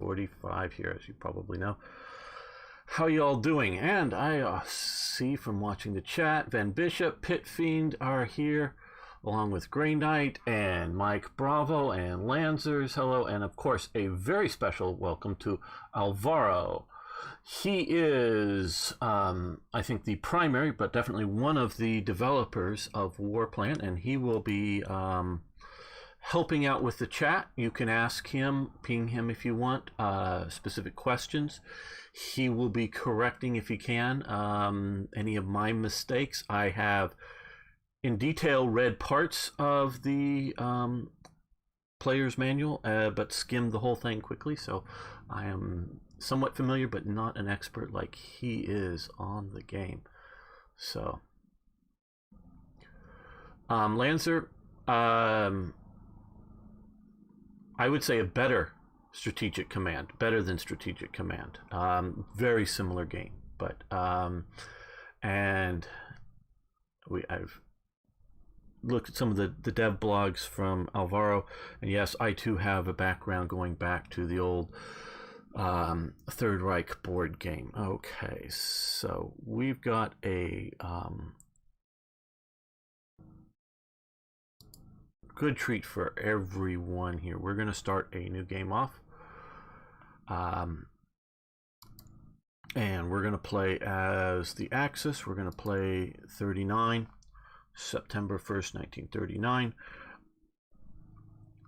1945 here, as you probably know. How you all doing? And I see from watching the chat, Van Bishop, Pit Fiend are here, along with Grey Knight and Mike Bravo and Lancers. Hello, and of course a very special welcome to Alvaro. He is, I think, the primary, but definitely one of the developers of Warplan, and he will be helping out with the chat. You can ask him, ping him if you want, specific questions. He will be correcting, if he can, any of my mistakes. I have in detail read parts of the player's manual, but skimmed the whole thing quickly, so I am somewhat familiar, but not an expert like he is on the game. So, Lancer, I would say a better Strategic Command, better than Strategic Command. Very similar game, but and I've looked at some of the dev blogs from Alvaro, and yes, I too have a background going back to the old Third Reich board game. Okay, so we've got a good treat for everyone here. We're going to start a new game off, and we're going to play as the Axis. We're going to play 39, September 1st, 1939.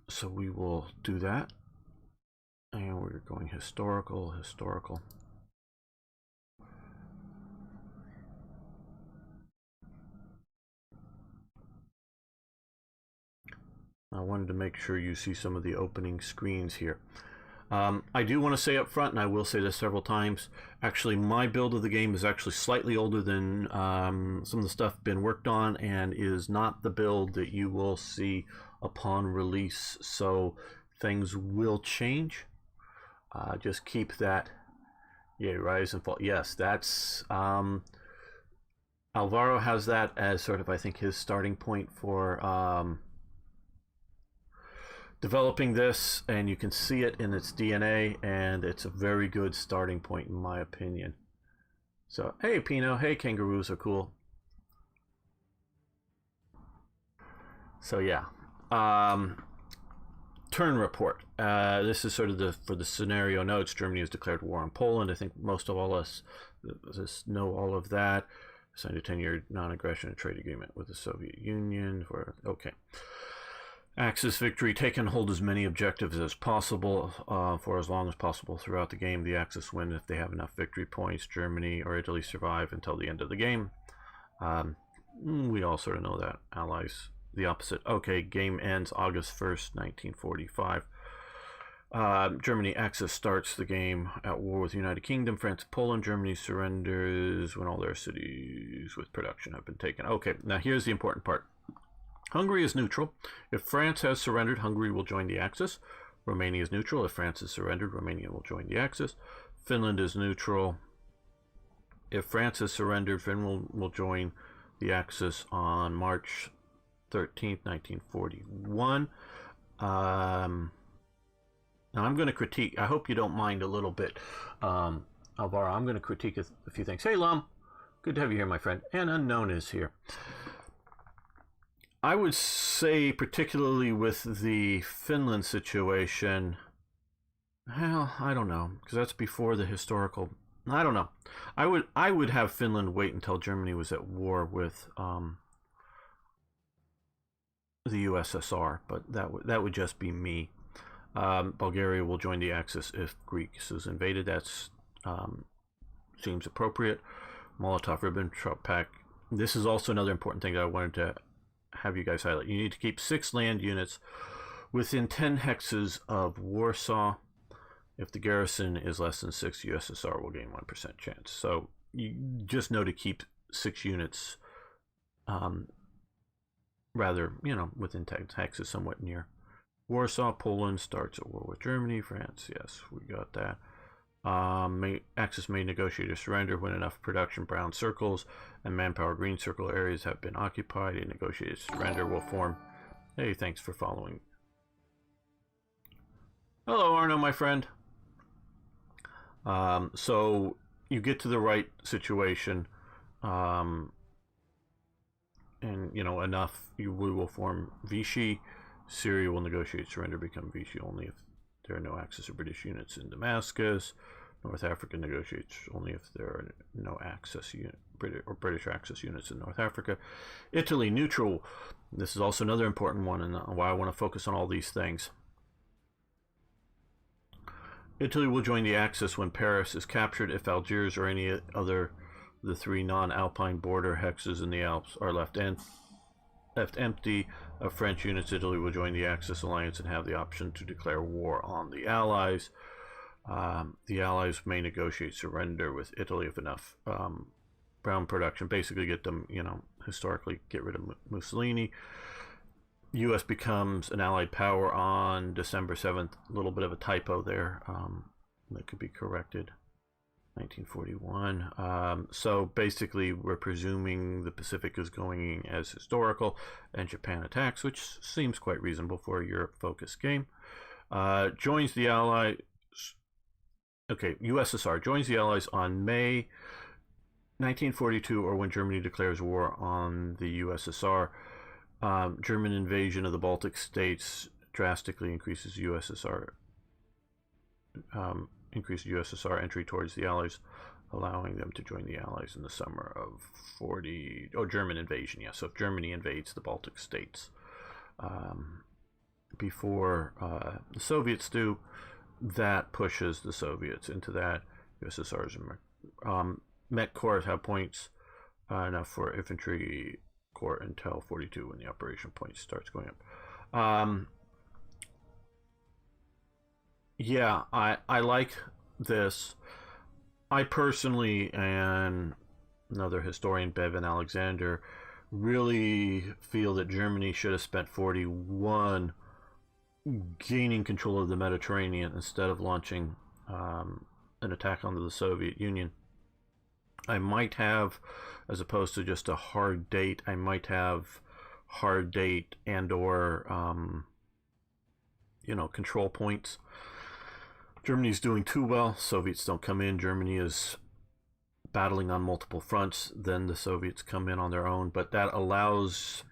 So we will do that. And we're going historical. I wanted to make sure you see some of the opening screens here. I do want to say up front, and I will say this several times, actually my build of the game is actually slightly older than some of the stuff been worked on, and is not the build that you will see upon release, so things will change. Just keep that, yeah, rise and fall. Yes, that's Alvaro has that as sort of, I think, his starting point for developing this, and you can see it in its DNA, and it's a very good starting point in my opinion. So, hey Pino, hey, kangaroos are cool. So yeah, turn report. This is sort of for the scenario notes. Germany has declared war on Poland. I think most of all us know all of that. Signed a 10-year non-aggression and trade agreement with the Soviet Union. Okay. Axis victory. Take and hold as many objectives as possible for as long as possible throughout the game. The Axis win if they have enough victory points. Germany or Italy survive until the end of the game. We all sort of know that. Allies, the opposite. Okay, game ends August 1st, 1945. Germany Axis starts the game at war with the United Kingdom. France, Poland. Germany surrenders when all their cities with production have been taken. Okay, now here's the important part. Hungary is neutral. If France has surrendered, Hungary will join the Axis. Romania is neutral. If France has surrendered, Romania will join the Axis. Finland is neutral. If France has surrendered, Finland will join the Axis on March 13th, 1941. Now I'm going to critique, I hope you don't mind a little bit, Alvaro, I'm going to critique a few things. Hey Lum, good to have you here, my friend. And Unknown is here. I would say, particularly with the Finland situation, well, I don't know, because that's before the historical, I don't know. I would have Finland wait until Germany was at war with the USSR, but that would just be me. Bulgaria will join the Axis if Greece is invaded. That's seems appropriate. Molotov-Ribbentrop Pact. This is also another important thing that I wanted to have you guys highlight. You need to keep 6 land units within 10 hexes of Warsaw. If the garrison is less than 6, USSR will gain 1% chance. So you just know to keep 6 units, rather, within 10 hexes, somewhat near. Warsaw, Poland starts at war with Germany. France, yes, we got that. Axis may negotiate a surrender when enough production brown circles and manpower green circle areas have been occupied. A negotiated surrender will form. Hey, thanks for following. Hello, Arno, my friend. So you get to the right situation, um, and enough, we will form Vichy. Syria will negotiate surrender, become Vichy only if there are no Axis or British units in Damascus. North Africa negotiates only if there are no Axis British Axis units in North Africa. Italy neutral. This is also another important one, and why I want to focus on all these things. Italy will join the Axis when Paris is captured. If Algiers or any other the three non-Alpine border hexes in the Alps are left empty of French units, Italy will join the Axis alliance and have the option to declare war on the Allies. The Allies may negotiate surrender with Italy if enough brown production, basically get them, historically get rid of Mussolini. U.S. becomes an Allied power on December 7th. A little bit of a typo there. That could be corrected. 1941. So basically, we're presuming the Pacific is going as historical, and Japan attacks, which seems quite reasonable for a Europe-focused game. Joins the Allies. Okay, USSR joins the Allies on May 1942, or when Germany declares war on the USSR. German invasion of the Baltic states drastically increases USSR entry towards the Allies, allowing them to join the Allies in the summer of 40. Oh, German invasion, yeah. So if Germany invades the Baltic states before the Soviets do, that pushes the Soviets into that. USSR's Met Corps have points enough for infantry corps until 42 when the operation point starts going up. Yeah, I like this. I personally, and another historian, Bevan Alexander, really feel that Germany should have spent 41 gaining control of the Mediterranean instead of launching an attack onto the Soviet Union. I might have, as opposed to just a hard date, I might have hard date and or control points. Germany's doing too well. Soviets don't come in. Germany is battling on multiple fronts. Then the Soviets come in on their own. But that allows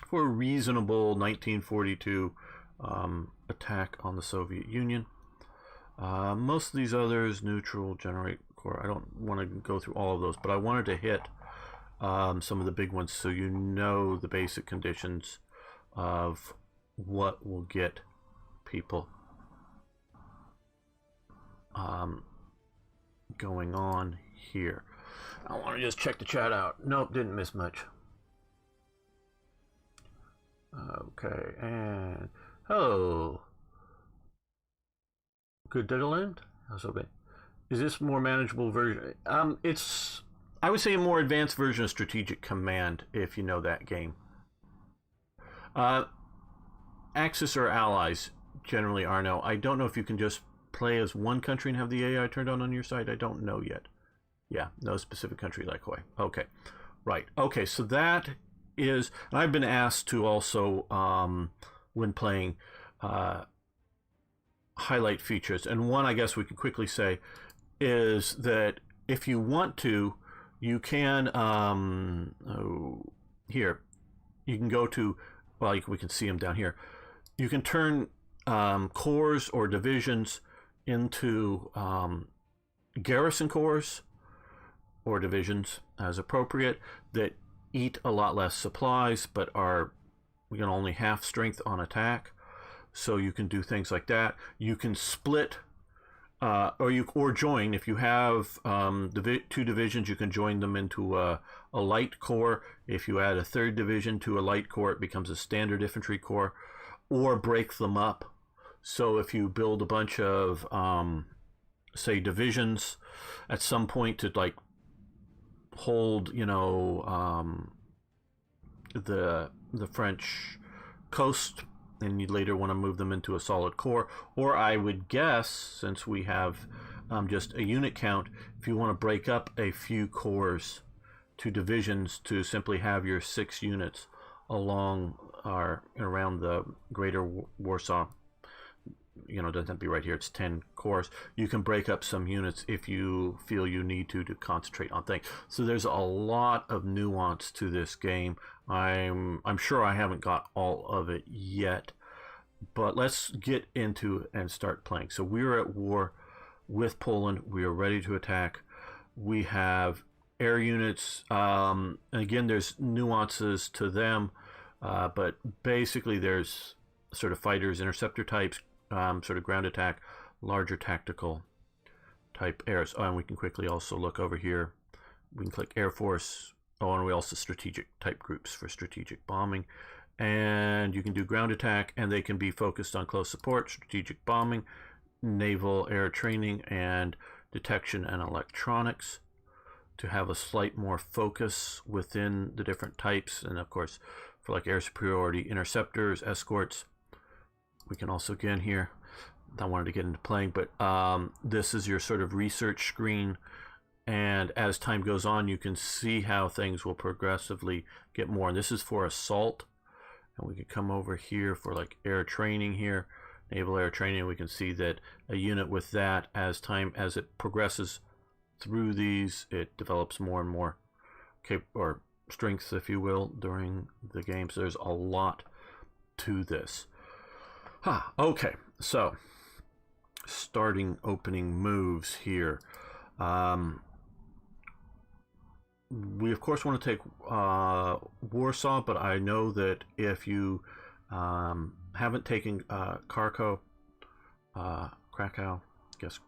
for a reasonable 1942 attack on the Soviet Union. Most of these others, neutral, generate core. I don't want to go through all of those, but I wanted to hit some of the big ones so you know the basic conditions of what will get people going on here. I want to just check the chat out. Nope, didn't miss much. Okay, and hello. Good diddle end? How's it? Is this more manageable version? It's, I would say, a more advanced version of Strategic Command, if you know that game. Axis or allies generally are no. I don't know if you can just play as one country and have the AI turned on your side. I don't know yet. Yeah, no specific country like Hawaii. Okay, right. Okay, so that is, and I've been asked to also, when playing, highlight features. And one, I guess we could quickly say, is that if you want to, you can, here, you can go to, well, we can see them down here. You can turn corps or divisions into garrison corps or divisions as appropriate that eat a lot less supplies but are only half strength on attack. So you can do things like that. You can split or join. If you have two divisions, you can join them into a light corps. If you add a third division to a light corps, it becomes a standard infantry corps, or break them up. So if you build a bunch of, say, divisions at some point to like hold, the French coast, and you later want to move them into a solid core, or I would guess, since we have just a unit count, if you want to break up a few corps to divisions to simply have your 6 units along or around the greater Warsaw you know, doesn't have to be right here. It's 10 cores. You can break up some units if you feel you need to concentrate on things. So there's a lot of nuance to this game. I'm sure I haven't got all of it yet, but let's get into it and start playing. So we're at war with Poland. We are ready to attack. We have air units. And again, there's nuances to them, but basically there's sort of fighters, interceptor types, sort of ground attack, larger tactical type airs. Oh, and we can quickly also look over here. We can click Air Force. Oh, and we also strategic type groups for strategic bombing. And you can do ground attack, and they can be focused on close support, strategic bombing, naval air training, and detection and electronics, to have a slight more focus within the different types. And of course, for like air superiority, interceptors, escorts. We can also, again here, I wanted to get into playing, but this is your sort of research screen, and as time goes on you can see how things will progressively get more. And this is for assault, and we can come over here for like air training here, naval air training. We can see that a unit with that, as it progresses through these, it develops more and more or strengths, if you will, during the game. So there's a lot to this. Okay, so starting opening moves here. We of course want to take Warsaw, but I know that if you haven't taken Krakow, I guess,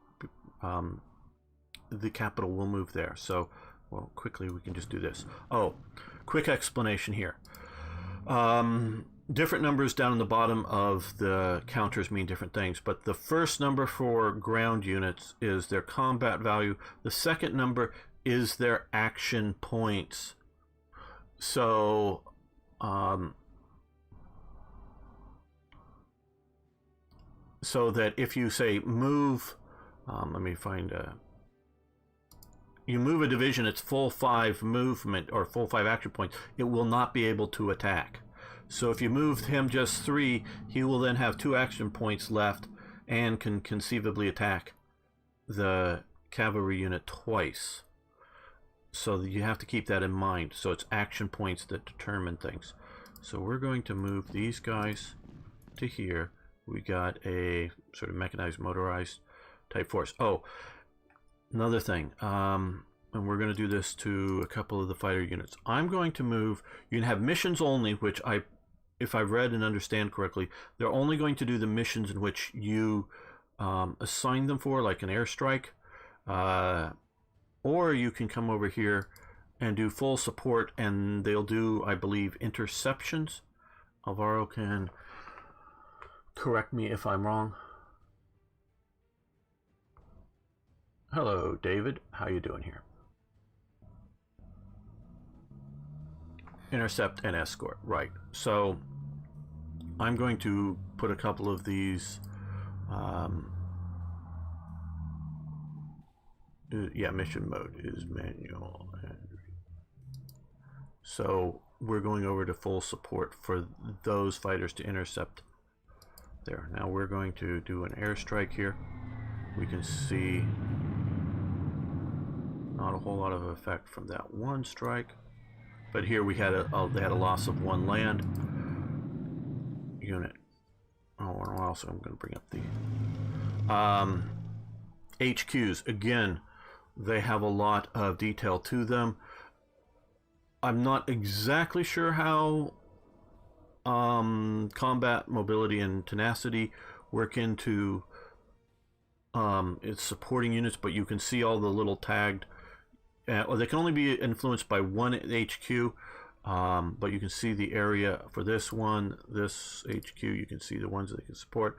the capital will move there. So, well, quickly we can just do this. Oh, quick explanation here. Different numbers down in the bottom of the counters mean different things, but the first number for ground units is their combat value. The second number is their action points. So so that if you say move, let me find you move a division, it's full 5 movement or full 5 action points, it will not be able to attack. So if you moved him just 3, he will then have 2 action points left and can conceivably attack the cavalry unit twice. So you have to keep that in mind. So it's action points that determine things. So we're going to move these guys to here. We got a sort of mechanized, motorized type force. Oh, another thing. And we're going to do this to a couple of the fighter units. I'm going to move. You can have missions only, which if I read and understand correctly, they're only going to do the missions in which you assign them for, like an airstrike. Or you can come over here and do full support, and they'll do, I believe, interceptions. Alvaro can correct me if I'm wrong. Hello, David. How you doing here? Intercept and escort, right. So I'm going to put a couple of these yeah, mission mode is manual. So we're going over to full support for those fighters to intercept there. Now we're going to do an airstrike here. We can see not a whole lot of effect from that one strike, but here we had they had a loss of 1 land unit. Oh, and also I'm going to bring up the HQs again. They have a lot of detail to them. I'm not exactly sure how combat, mobility, and tenacity work into its supporting units, but you can see all the little tagged, or they can only be influenced by 1 HQ, but you can see the area for this one, this HQ. You can see the ones that they can support,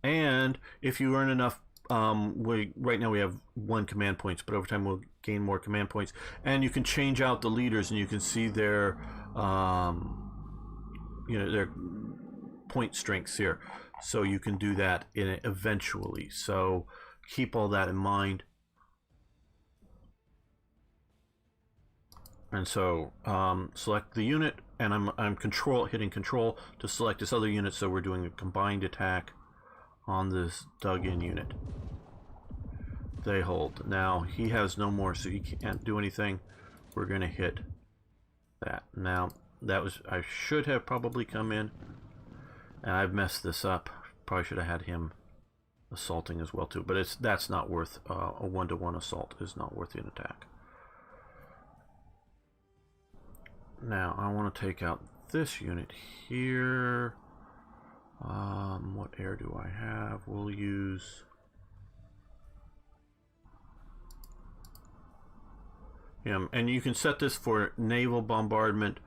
and if you earn enough, right now we have 1 command points, but over time we'll gain more command points, and you can change out the leaders, and you can see their their point strengths here. So you can do that eventually. So keep all that in mind. And so select the unit, and I'm hitting control to select this other unit. So we're doing a combined attack on this dug-in unit. They hold. Now, he has no more, so he can't do anything. We're going to hit that. Now, that was... I should have probably come in, and I've messed this up. Probably should have had him assaulting as well, too. But that's not worth... a one-to-one assault is not worth an attack. Now, I want to take out this unit here. What air do I have? We'll use... and you can set this for naval bombardment,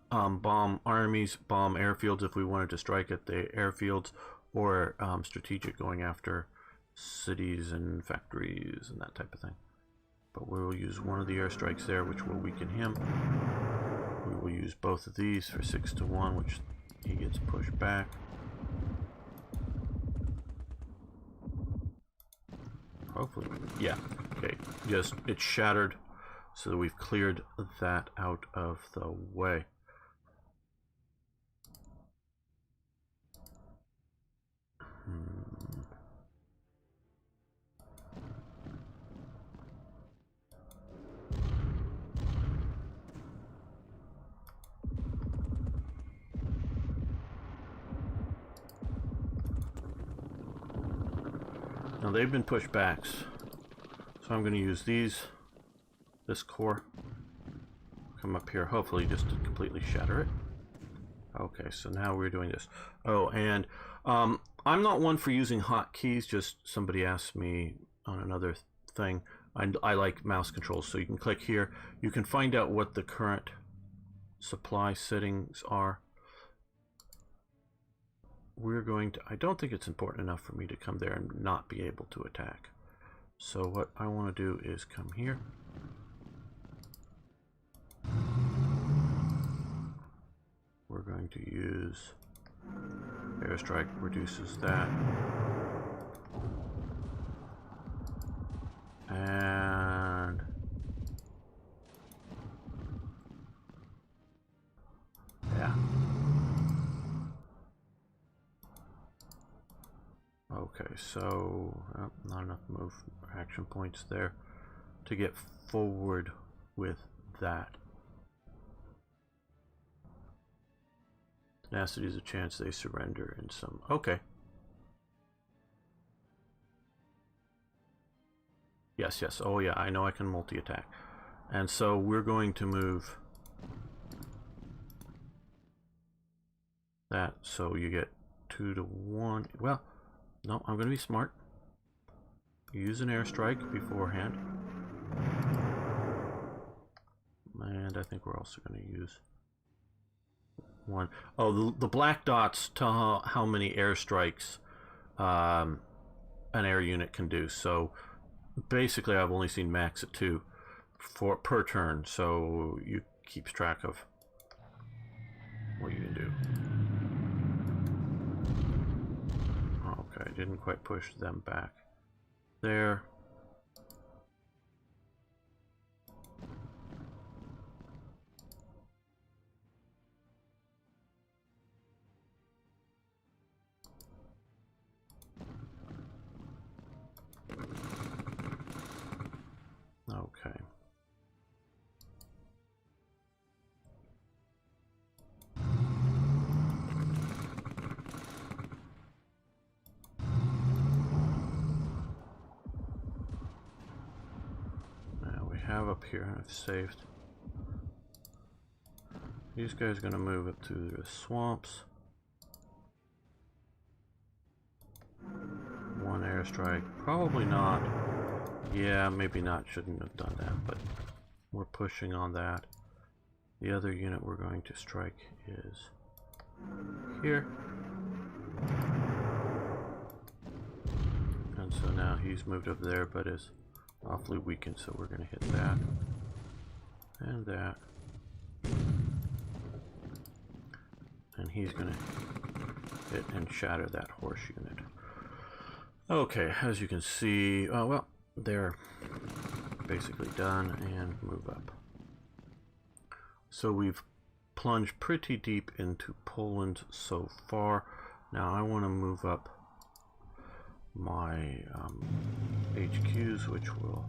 bomb armies, bomb airfields if we wanted to strike at the airfields, or strategic, going after cities and factories and that type of thing. But we will use one of the airstrikes there, which will weaken him. We will use both of these for 6-1, which he gets pushed back. Hopefully, yeah. Okay, just it's shattered. So we've cleared that out of the way. Now they've been pushed back, so I'm going to use this core, come up here, hopefully just to completely shatter it. Okay, so now we're doing this. Oh, and I'm not one for using hotkeys, just somebody asked me on another thing. I like mouse controls, so you can click here. You can find out what the current supply settings are. We're going to... I don't think it's important enough for me to come there and not be able to attack. So what I want to do is come here. We're going to use airstrike, reduces that, and yeah. Okay, so not enough move action points there to get forward with that. Tenacity is a chance they surrender in some... Okay. Yes, yes. Oh, yeah, I know I can multi-attack. And so we're going to move that so you get 2-1. Well, no, I'm going to be smart. Use an airstrike beforehand. And I think we're also going to use... one. Oh, the black dots tell how many airstrikes an air unit can do. So basically, I've only seen max at 2 per turn. So you keeps track of what you can do. Okay, didn't quite push them back there. Okay. Now we have up here, I've saved. These guys are going to move up to the swamps. One airstrike, probably not. Yeah, maybe not, shouldn't have done that, but we're pushing on that. The other unit we're going to strike is here. And so now he's moved up there, but is awfully weakened, so we're going to hit that. And that. And he's going to hit and shatter that horse unit. Okay, as you can see, well, they're basically done, and move up. So we've plunged pretty deep into Poland so far. Now I want to move up my HQs, which will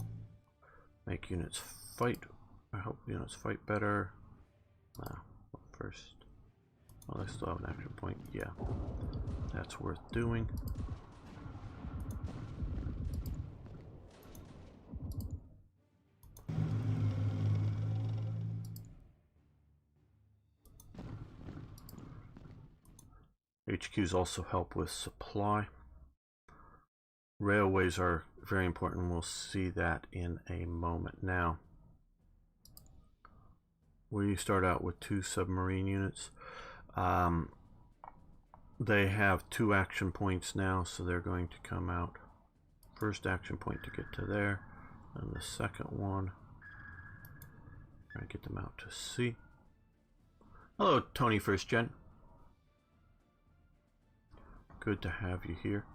make units fight. I hope units fight better. First, well, I still have an action point. Yeah, that's worth doing. HQs also help with supply. Railways are very important. We'll see that in a moment. Now, we start out with 2 submarine units. They have 2 action points now, so they're going to come out. First action point to get to there, and the second one, try to get them out to sea. Hello, Tony First Gen. Good to have you here.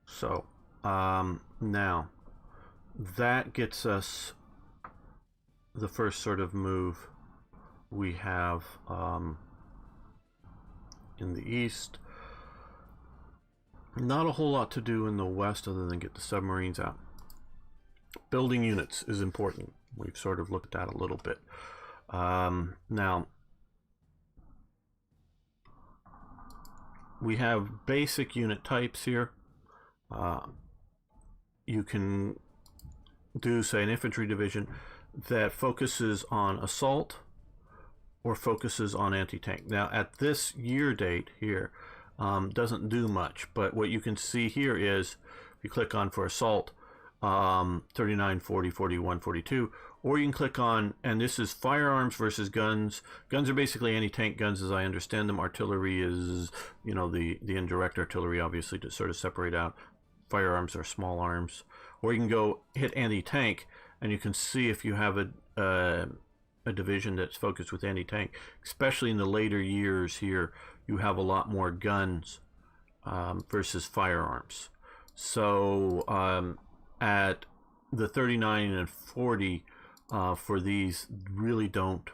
So, now, that gets us the first sort of move we have in the east. Not a whole lot to do in the west other than get the submarines out. Building units is important. We've sort of looked at that a little bit. Now, we have basic unit types here. You can do, say, an infantry division that focuses on assault or focuses on anti-tank. Now, at this year date here, doesn't do much, but what you can see here is, if you click on for assault, 39, 40, 41, 42, or you can click on, and this is firearms versus guns. Guns are basically anti-tank guns as I understand them. Artillery is, you know, the indirect artillery, obviously, to sort of separate out. Firearms are small arms. Or you can go hit anti-tank, and you can see if you have a division that's focused with anti-tank, especially in the later years here, you have a lot more guns versus firearms. So at the 39 and 40 for these really don't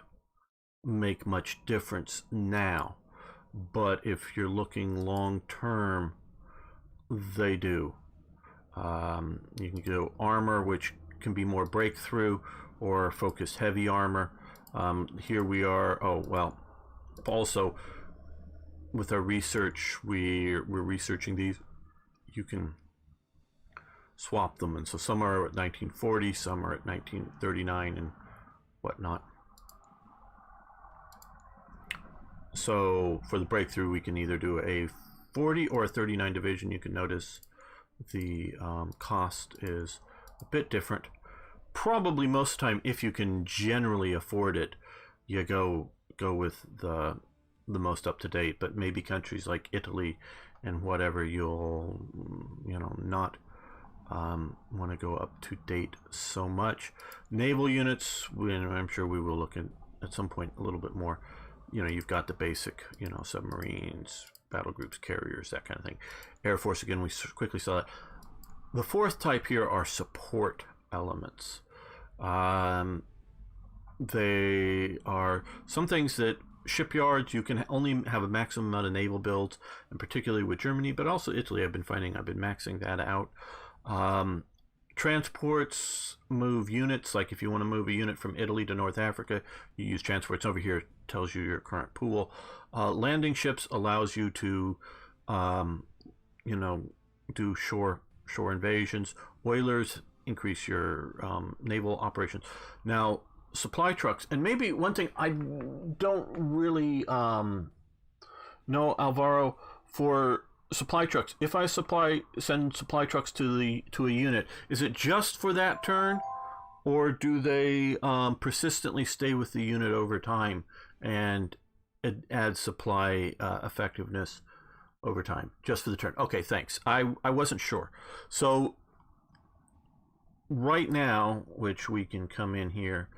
make much difference now, but if you're looking long term, they do. You can go armor, which can be more breakthrough, or focused heavy armor. Here we are. Oh well. Also, with our research, we're researching these. You can swap them, and so some are at 1940, some are at 1939, and whatnot. So for the breakthrough, we can either do a 40 or a 39 division. You can notice the cost is a bit different. Probably most of the time, if you can generally afford it, you go with the most up to date. But maybe countries like Italy and whatever, you'll not want to go up to date so much. Naval units, I'm sure we will look at some point a little bit more. You've got the basic, submarines, battle groups, carriers, that kind of thing. Air Force, again, we quickly saw that. The fourth type here are support elements. They are some things that shipyards, you can only have a maximum amount of naval builds, and particularly with Germany, but also Italy, I've been maxing that out. Transports move units, like if you want to move a unit from Italy to North Africa, you use transports. Over here, it tells you your current pool. Landing ships allows you to do shore invasions. Oilers increase your naval operations. Now, supply trucks, and maybe one thing I don't really know, Alvaro, for supply trucks. If I send supply trucks to a unit, is it just for that turn, or do they persistently stay with the unit over time and add supply effectiveness over time, just for the turn? Okay, thanks. I wasn't sure. So right now, which we can come in here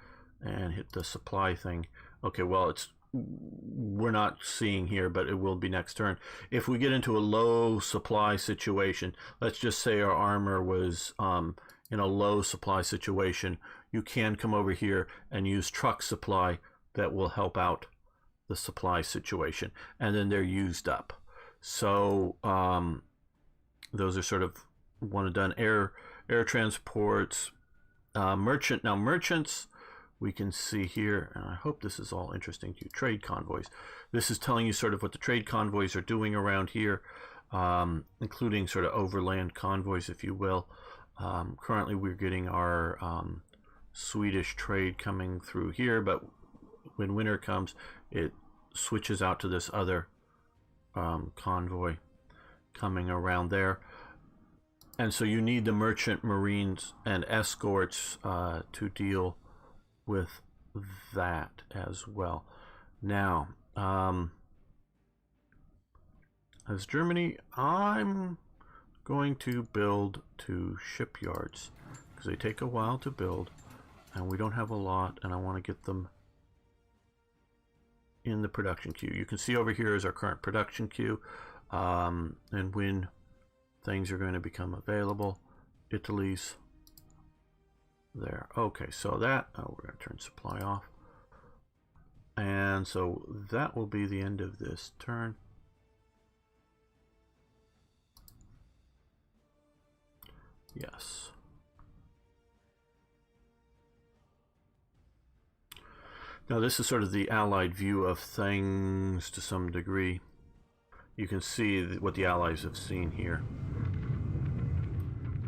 and hit the supply thing. Okay, well, we're not seeing here, but it will be next turn. If we get into a low supply situation, let's just say our armor was in a low supply situation, you can come over here and use truck supply that will help out the supply situation, and then they're used up. So Those are sort of one and done. Air transports, merchant. Now merchants, we can see here, and I hope this is all interesting to you. Trade convoys. This is telling you sort of what the trade convoys are doing around here, including sort of overland convoys, if you will. Currently, we're getting our Swedish trade coming through here, but when winter comes, it switches out to this other convoy coming around there. And so you need the merchant marines and escorts to deal with that as well. Now, as Germany, I'm going to build 2 shipyards because they take a while to build and we don't have a lot, and I want to get them in the production queue. You can see over here is our current production queue, and when things are going to become available. Italy's there. Okay, so that, we're going to turn supply off. And so that will be the end of this turn. Yes. Now this is sort of the Allied view of things to some degree. You can see what the Allies have seen here.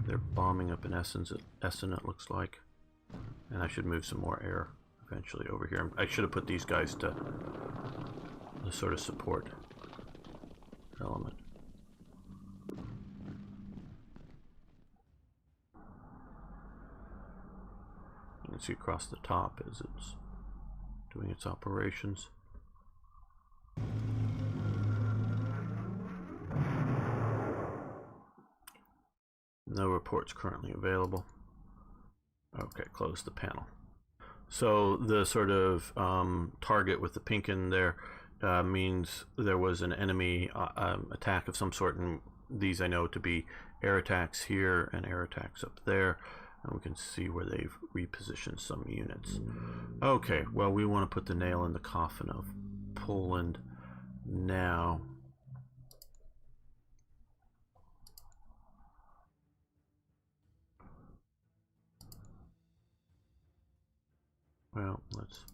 They're bombing up in Essen, it looks like. And I should move some more air eventually over here. I should have put these guys to the sort of support element. You can see across the top as it's doing its operations. No reports currently available. Okay, close the panel. So the sort of target with the pink in there means there was an enemy attack of some sort, and these I know to be air attacks here and air attacks up there, and we can see where they've repositioned some units. Okay, well, we want to put the nail in the coffin of Poland now. Well, let's...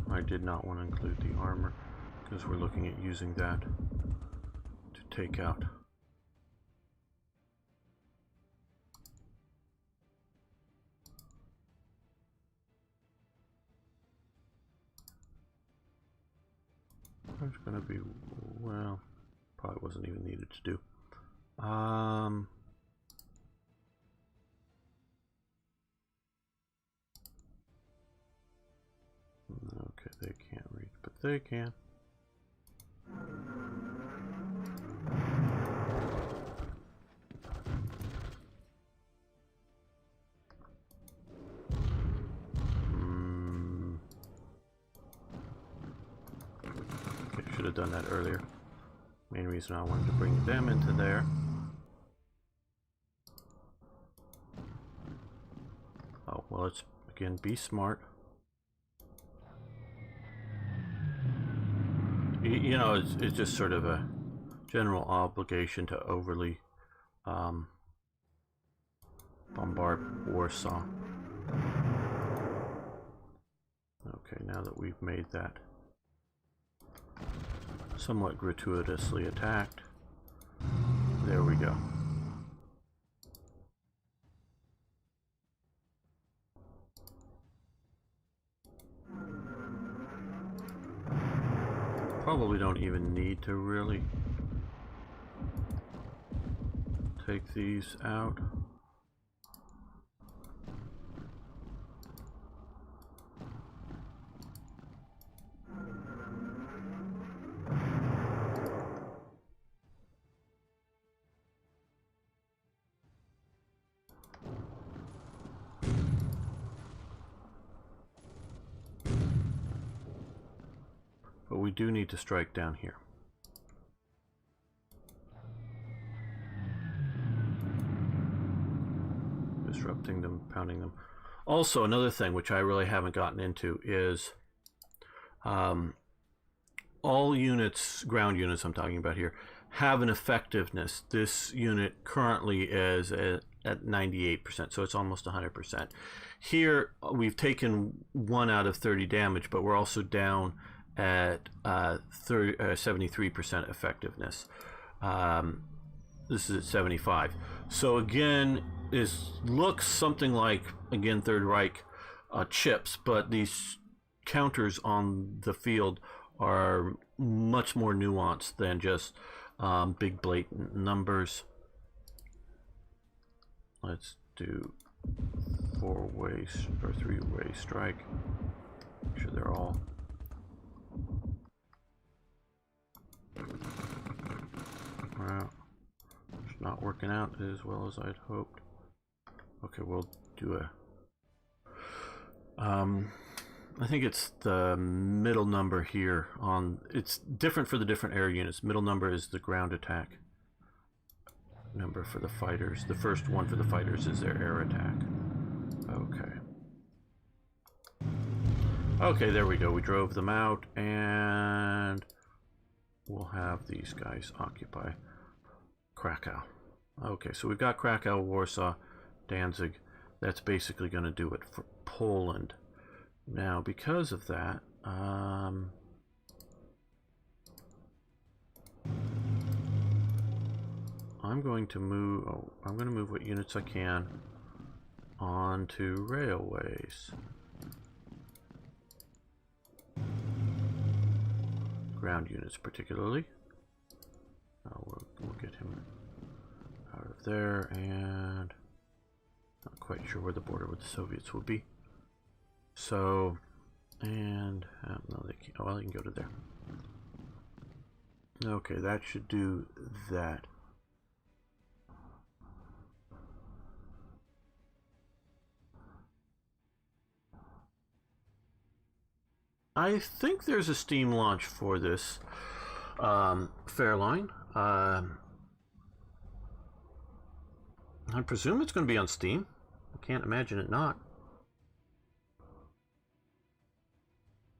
I did not want to include the armor, because we're looking at using that to take out there's going to be, well, probably wasn't even needed to do. Okay, they can't read, but they can. Okay, should have done that earlier. Main reason I wanted to bring them into there. Oh, well, let's again be smart. You know, it's just sort of a general obligation to overly bombard Warsaw. Okay, now that we've made that somewhat gratuitously attacked, there we go. Probably don't even need to really take these out. but we do need to strike down here. Disrupting them, pounding them. Also, another thing which I really haven't gotten into is all units, ground units I'm talking about here, have an effectiveness. This unit currently is at 98%, so it's almost 100%. Here we've taken 1 out of 30 damage, but we're also down at 73% effectiveness. This is at 75. So again, this looks something like, again, Third Reich chips, but these counters on the field are much more nuanced than just big blatant numbers. Let's do 4-way or 3-way strike. Make sure they're all. Wow. It's not working out as well as I'd hoped. Okay, we'll do a I think it's the middle number here on, it's different for the different air units. Middle number is the ground attack number for the fighters. The first one for the fighters is their air attack. Okay. Okay, there we go. We drove them out, and we'll have these guys occupy Krakow. Okay, so we've got Krakow, Warsaw, Danzig. That's basically going to do it for Poland. Now, because of that, I'm going to move. I'm going to move what units I can onto railways. Ground units, particularly. We'll get him out of there, and not quite sure where the border with the Soviets will be. So, and no, they can't. Oh, well, they can go to there. Okay, that should do that. I think there's a Steam launch for this Fairline. I presume it's going to be on Steam. I can't imagine it not.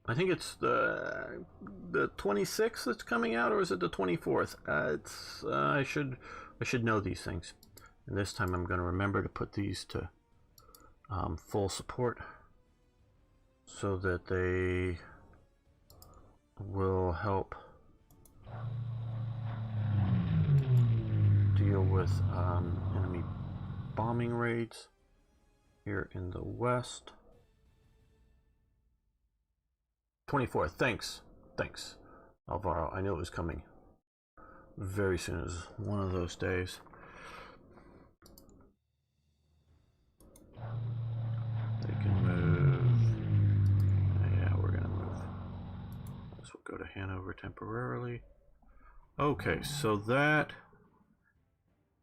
I think it's the 26th that's coming out, or is it the 24th? I should know these things, and this time I'm going to remember to put these to full support, so that they will help deal with enemy bombing raids here in the west. 24th. Thanks, Alvaro. I knew it was coming very soon. It was one of those days. They can move. Yeah, we're gonna move. This will go to Hanover temporarily. Okay, so that.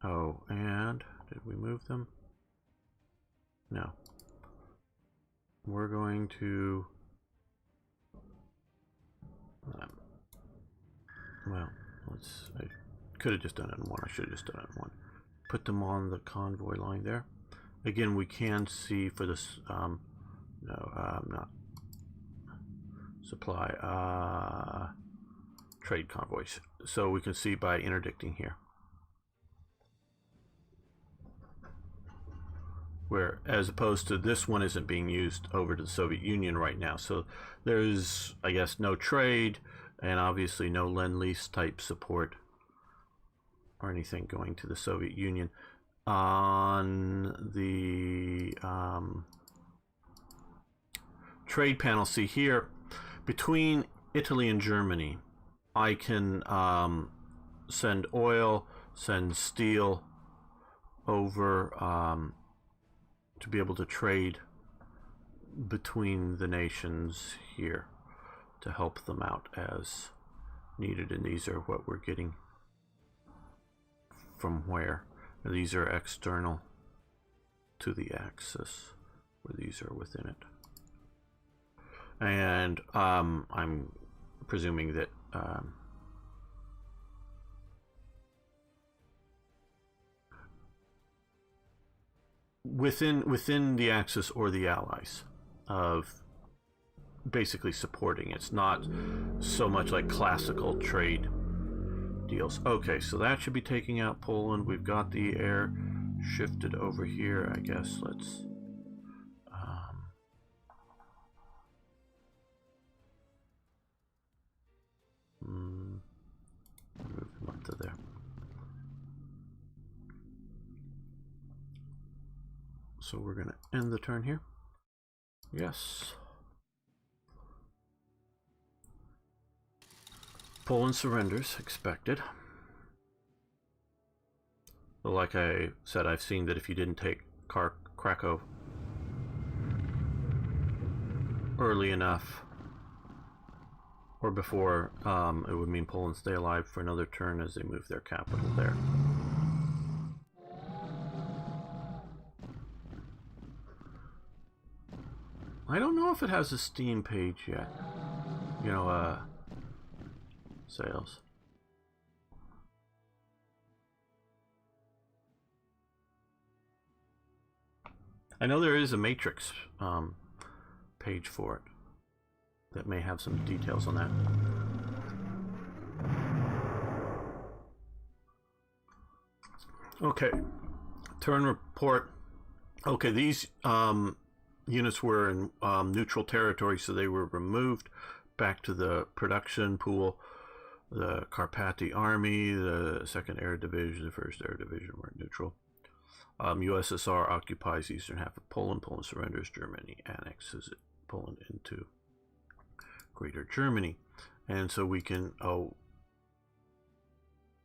Oh, and did we move them? No. We're going to. Well, I could have just done it in one. I should have just done it in one. Put them on the convoy line there. Again, we can see for this, not supply, trade convoys. So we can see by interdicting here. Where, as opposed to this one isn't being used over to the Soviet Union right now. So there's, I guess, no trade, and obviously no Lend-Lease type support or anything going to the Soviet Union. On the trade panel, see here, between Italy and Germany, I can send oil, send steel over to be able to trade between the nations here to help them out as needed. And these are what we're getting from where. These are external to the axis, where these are within it. And I'm presuming that within the Axis or the Allies of basically supporting. It's not so much like classical trade deals. Okay, so that should be taking out Poland. We've got the air shifted over here. I guess let's move them up to there. So we're going to end the turn here. Yes. Poland surrenders, expected. But like I said, I've seen that if you didn't take Krakow early enough, or before, it would mean Poland stay alive for another turn as they move their capital there. I don't know if it has a Steam page yet. You know, sales. I know there is a Matrix page for it that may have some details on that. Okay, turn report. Okay, these units were in neutral territory, so they were removed back to the production pool. The Carpathy Army, the 2nd Air Division, the 1st Air Division were neutral. USSR occupies the eastern half of Poland. Poland surrenders. Germany annexes Poland into Greater Germany. And so we can,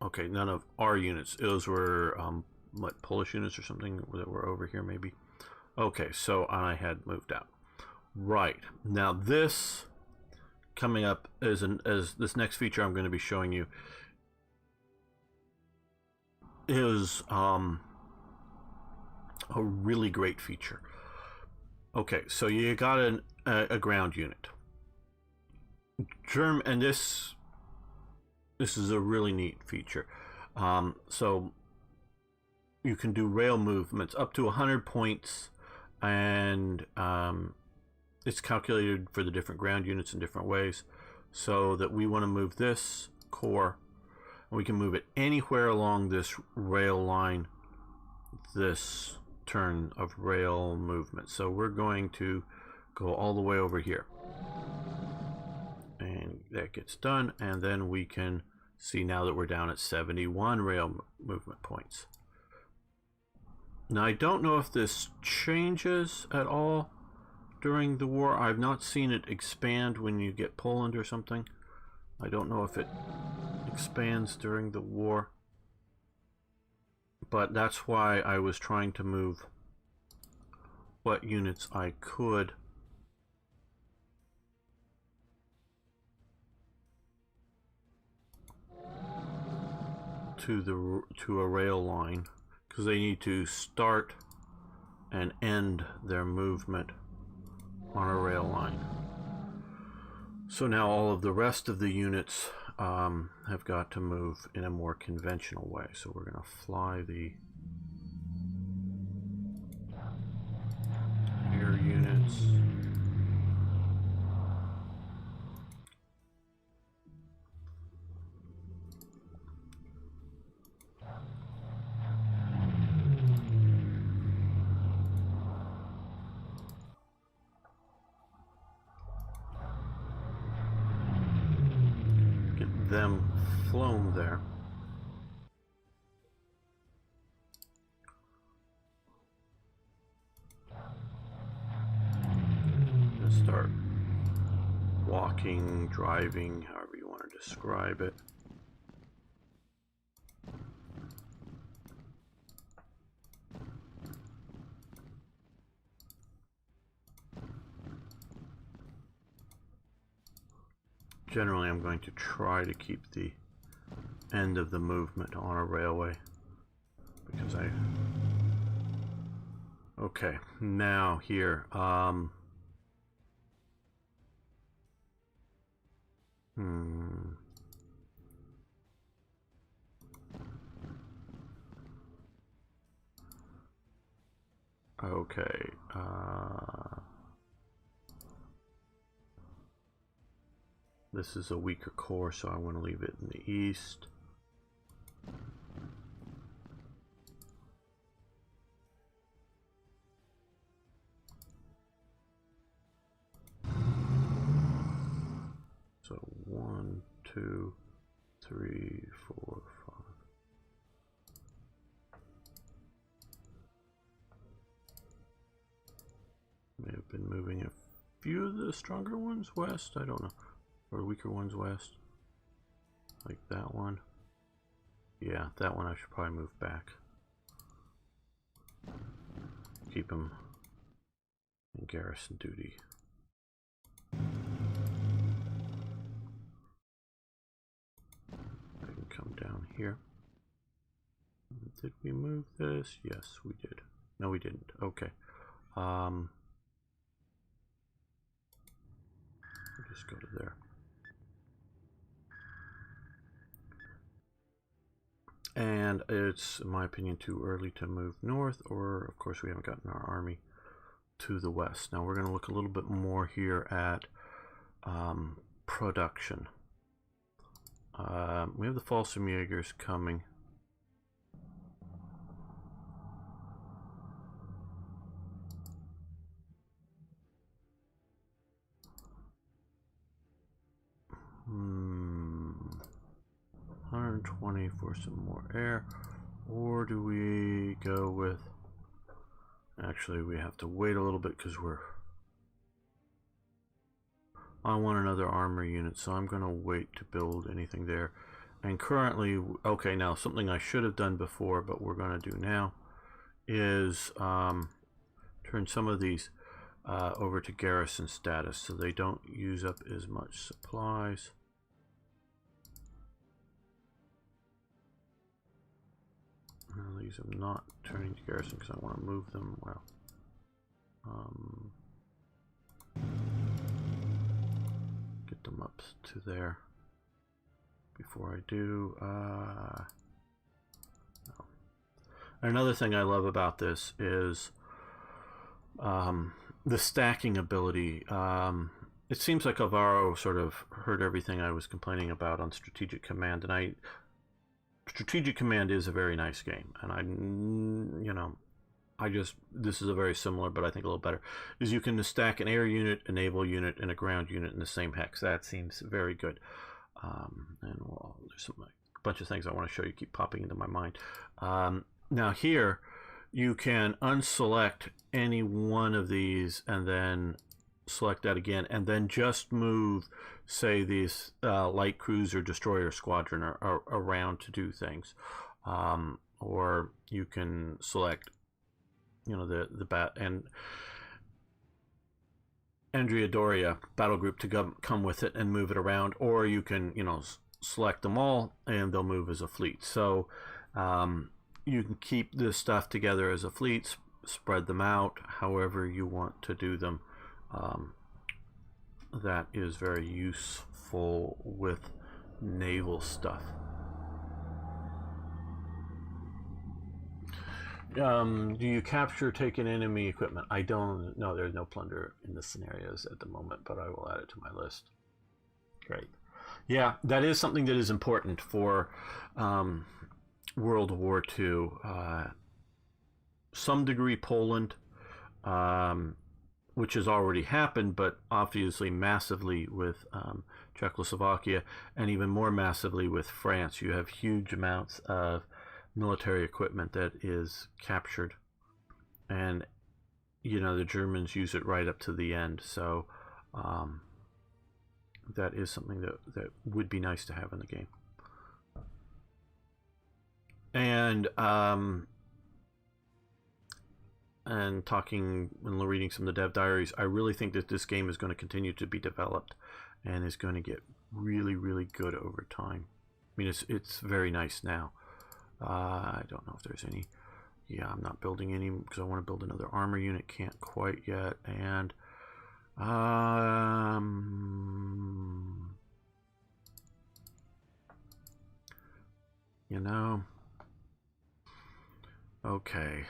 okay, none of our units. Those were, what, Polish units or something that were over here maybe? Okay, so I had moved out. Right, now this coming up as this next feature I'm going to be showing you is a really great feature. Okay, so you got a ground unit. And this is a really neat feature. So you can do rail movements up to 100 points, and it's calculated for the different ground units in different ways, so that we want to move this core, and we can move it anywhere along this rail line, this turn of rail movement. So we're going to go all the way over here, and that gets done, and then we can see now that we're down at 71 rail movement points. Now I don't know if this changes at all during the war. I've not seen it expand when you get Poland or something. I don't know if it expands during the war, but that's why I was trying to move what units I could to a rail line, because they need to start and end their movement on a rail line. So now all of the rest of the units have got to move in a more conventional way. So we're going to fly the air units. Them flown there. And start walking, driving, however you want to describe it. Generally, I'm going to try to keep the end of the movement on a railway, because okay, now here, Okay. This is a weaker core, so I want to leave it in the east. So 1, 2, 3, 4, 5. May have been moving a few of the stronger ones west. I don't know. Or weaker ones west. Like that one. Yeah, that one I should probably move back. Keep them in garrison duty. I can come down here. Did we move this? Yes, we did. No, we didn't. Okay. We'll just go to there. And it's, in my opinion, too early to move north, or of course we haven't gotten our army to the west. Now we're going to look a little bit more here at production. We have the Fallschirmjägers coming. Hmm. 120 for some more air, or do we go with, actually we have to wait a little bit because I want another armor unit, so I'm going to wait to build anything there. And currently, okay, now something I should have done before but we're going to do now is turn some of these over to garrison status so they don't use up as much supplies. These I'm not turning to garrison because I want to move them. Well, get them up to there before I do. No. Another thing I love about this is the stacking ability. It seems like Alvaro sort of heard everything I was complaining about on Strategic Command, and Strategic Command is a very nice game, and this is a very similar, but I think a little better, is you can stack an air unit, a naval unit, and a ground unit in the same hex. That seems very good. And well, there's a bunch of things I want to show you keep popping into my mind. Now here, you can unselect any one of these and then select that again, and then just move, say, these light cruiser destroyer squadron around to do things, or you can select, the bat and Andrea Doria battle group to come with it and move it around, or you can select them all and they'll move as a fleet. So you can keep this stuff together as a fleet, spread them out however you want to do them. That is very useful with naval stuff. Do you capture taken enemy equipment? I don't know. There's no plunder in the scenarios at the moment, but I will add it to my list. Great. Yeah, that is something that is important for World War II. Some degree Poland, which has already happened, but obviously massively with Czechoslovakia, and even more massively with France. You have huge amounts of military equipment that is captured, and the Germans use it right up to the end. So that is something that would be nice to have in the game. And talking and reading some of the dev diaries, I really think that this game is going to continue to be developed and is going to get really, really good over time. I mean, it's very nice now. I don't know if there's any. Yeah, I'm not building any because I want to build another armor unit. Can't quite yet. And okay.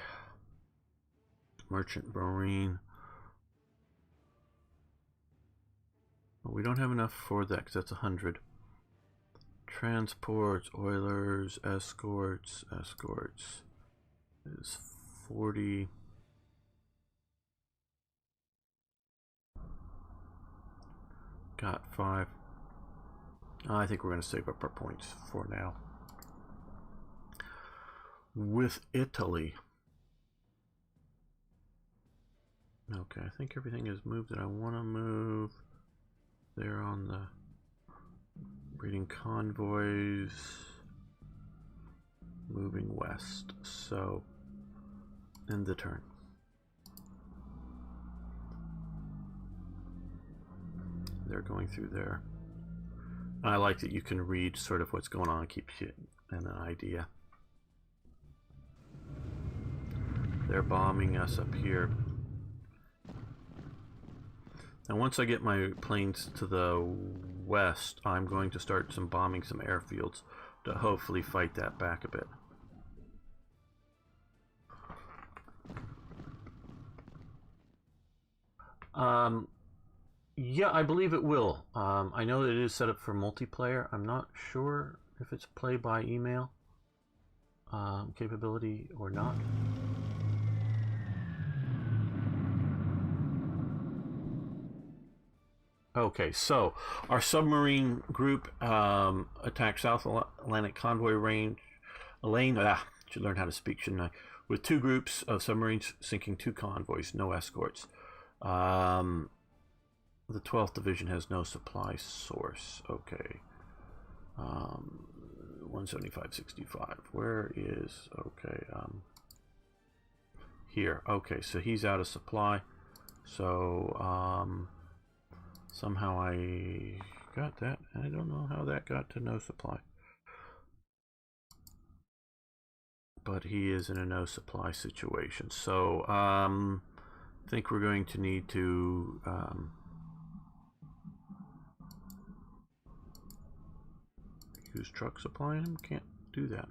Merchant Marine. Well, we don't have enough for that because that's 100. Transports, oilers, escorts. Escorts is 40. Got 5. I think we're going to save up our points for now. With Italy. Okay, I think everything is moved that I want to move. They're on the breeding convoys. Moving west. So, end the turn. They're going through there. I like that you can read sort of what's going on, keeps you an idea. They're bombing us up here. Now once I get my planes to the west, I'm going to start bombing some airfields to hopefully fight that back a bit. Yeah, I believe it will. I know it is set up for multiplayer. I'm not sure if it's play by email capability or not. Okay, so our submarine group attacked South Atlantic Convoy lane. Should learn how to speak, shouldn't I? With 2 groups of submarines sinking 2 convoys, no escorts. The 12th Division has no supply source. Okay. 175.65. Where is... Okay. Here. Okay, so he's out of supply. So, somehow I got that. I don't know how that got to no supply. But he is in a no supply situation. So, I think we're going to need to... use truck supply him? Can't do that.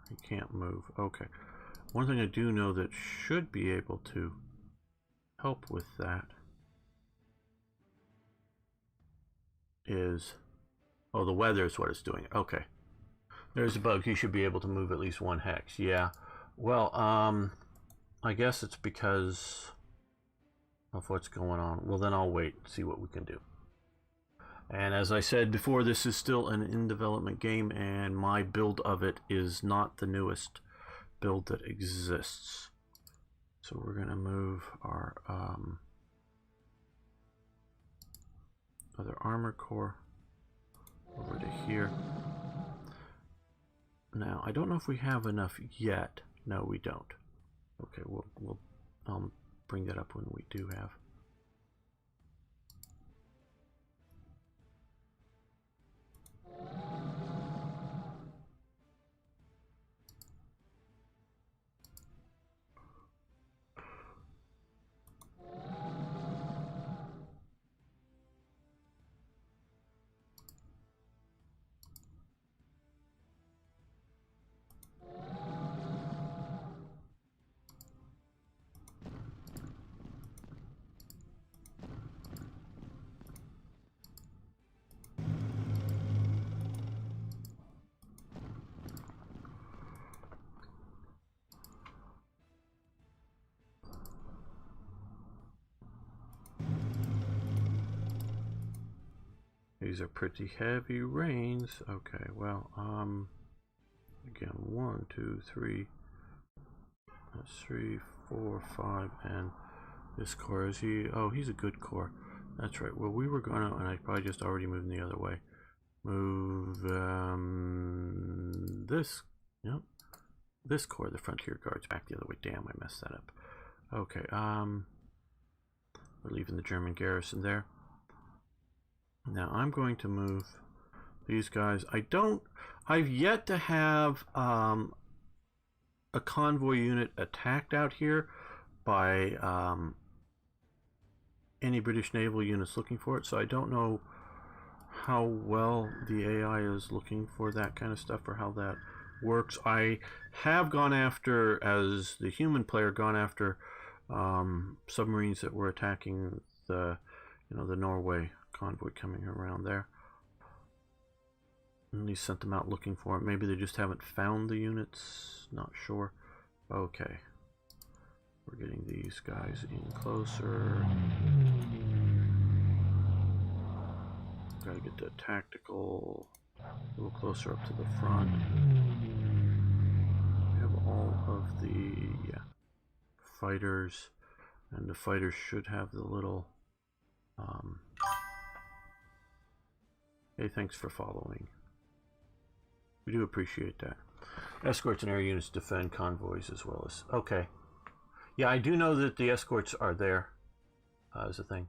He can't move. Okay. One thing I do know that should be able to help with that is... Oh, the weather is what it's doing. Okay. There's a bug. He should be able to move at least 1 hex. Yeah. Well, I guess it's because of what's going on. Well, then I'll wait and see what we can do. And as I said before, this is still an in-development game, and my build of it is not the newest build that exists. So we're going to move our other armor core over to here. Now, I don't know if we have enough yet. No, we don't. Okay, we'll bring that up when we do have. These are pretty heavy rains. Okay, well, again, 1, 2, 3. That's 3, 4, 5, and this core is he? Oh, he's a good core. That's right. Well, we were gonna, and I probably just already moved the other way. Move this. Yep. This core, the Frontier Guards, back the other way. Damn, I messed that up. Okay. We're leaving the German garrison there. Now I'm going to move these guys. I've yet to have a convoy unit attacked out here by any British naval units looking for it, so I don't know how well the AI is looking for that kind of stuff, or how that works. I have gone after, as the human player, gone after submarines that were attacking the, the Norway convoy coming around there. And he sent them out looking for it. Maybe they just haven't found the units. Not sure. Okay. We're getting these guys in closer. Gotta get the tactical a little closer up to the front. We have all of the fighters, and the fighters should have the little hey, thanks for following. We do appreciate that. Escorts and air units defend convoys as well as... Okay. Yeah, I do know that the escorts are there as a thing.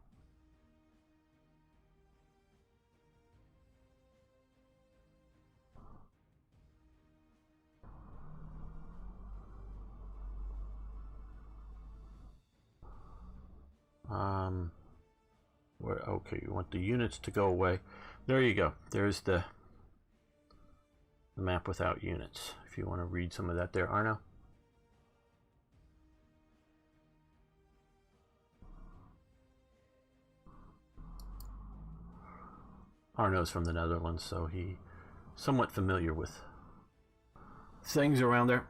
Okay, you want the units to go away. There you go. There's the map without units. If you want to read some of that there, Arno. Arno's from the Netherlands, so he's somewhat familiar with things around there.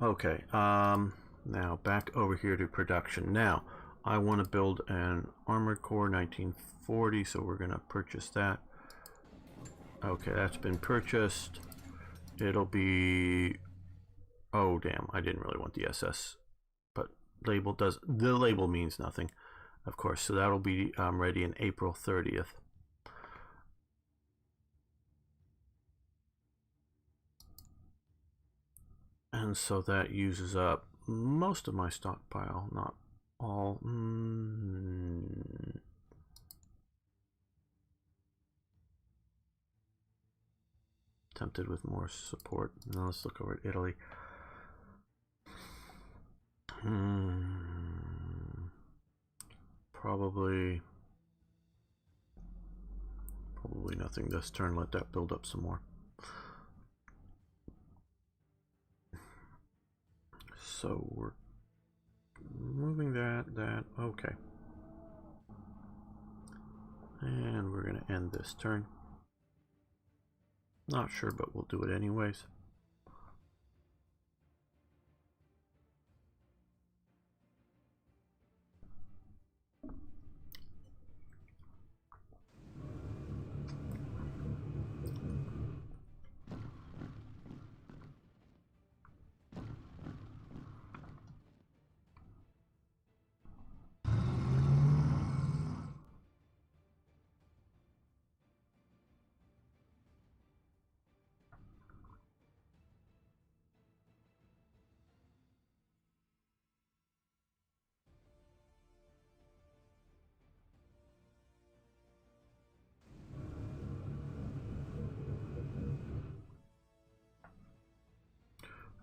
Okay, now back over here to production. Now, I want to build an Armored Core 1940, so we're going to purchase that. Okay, that's been purchased. It'll be... Oh, damn, I didn't really want the SS, but label does... The label means nothing, of course, so that'll be ready in April 30th. And so that uses up most of my stockpile, not all. Tempted with more support. Now let's look over at Italy. Probably nothing this turn. Let that build up some more. So we're moving that, okay. And we're going to end this turn. Not sure, but we'll do it anyways.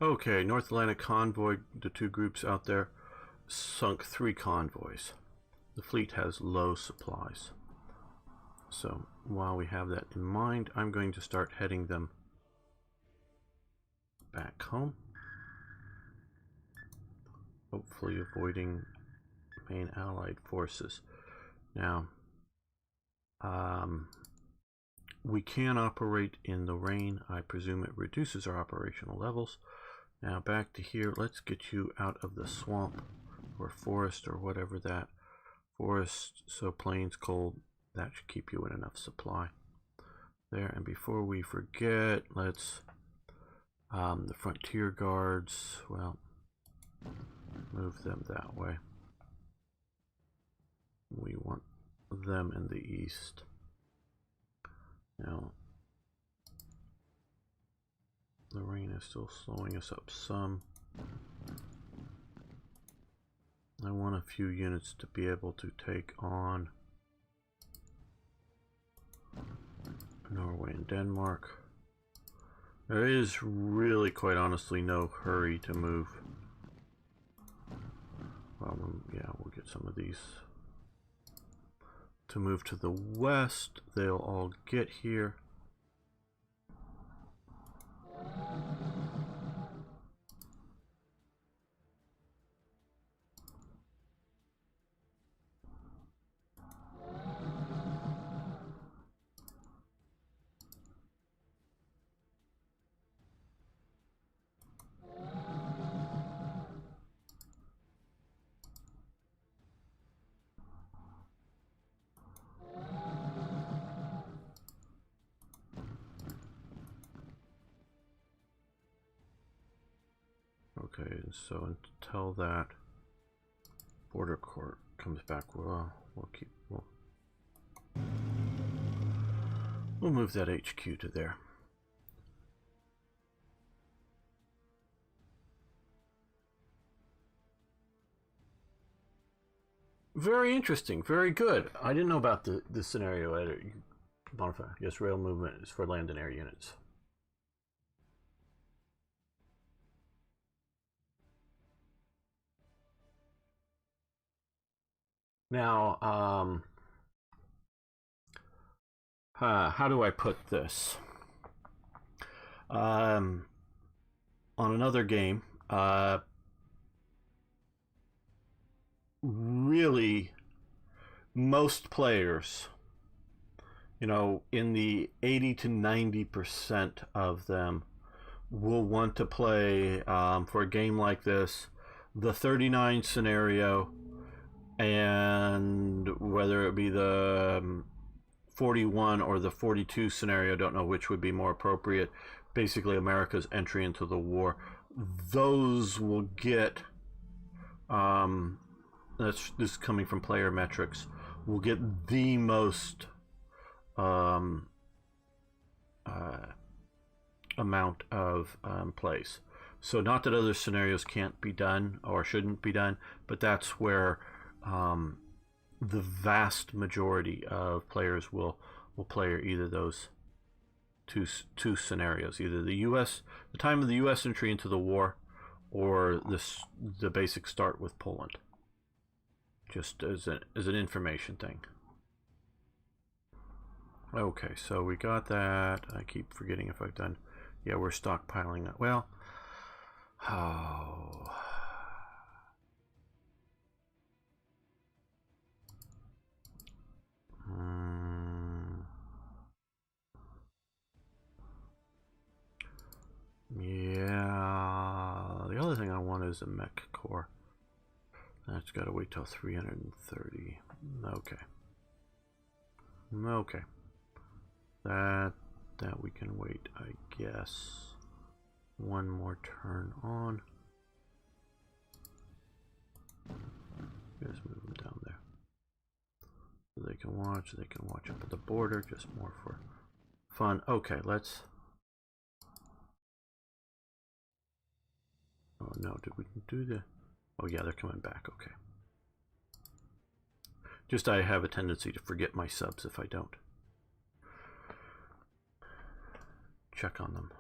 Okay, North Atlantic Convoy, the two groups out there, sunk 3 convoys. The fleet has low supplies. So while we have that in mind, I'm going to start heading them back home. Hopefully avoiding main Allied forces. Now, we can operate in the rain. I presume it reduces our operational levels. Now back to here, let's get you out of the swamp or forest or whatever that forest, so plains cold, that should keep you in enough supply there. And before we forget, let's the frontier guards, well, move them that way. We want them in the east. Now the rain is still slowing us up some. I want a few units to be able to take on Norway and Denmark. There is really, quite honestly, no hurry to move. Yeah, we'll get some of these to move to the west. They'll all get here. Okay, so until that border court comes back, we'll move that HQ to there. Very interesting. Very good. I didn't know about the scenario editor. Bonify. Yes, rail movement is for land and air units. Now, how do I put this? On another game, really, most players, you know, in the 80 to 90% of them will want to play, for a game like this, the 39 scenario, and whether it be the 41 or the 42 scenario, don't know which would be more appropriate. Basically, America's entry into the war. Those will get, this is coming from player metrics, will get the most amount of plays. So not that other scenarios can't be done or shouldn't be done, but that's where the vast majority of players will play either those two scenarios, either the time of the U.S. entry into the war, or the basic start with Poland, just as an information thing. Okay, so we got that. I keep forgetting if I've done. Yeah, we're stockpiling that. Well, oh. Yeah, the other thing I want is a mech core. That's got to wait till 330. Okay. Okay. That we can wait, I guess. One more turn on. Just move them down there. So they can watch up at the border, just more for fun. Okay, let's. Oh no, did we do the. Oh yeah, they're coming back, okay. Just I have a tendency to forget my subs if I don't check on them.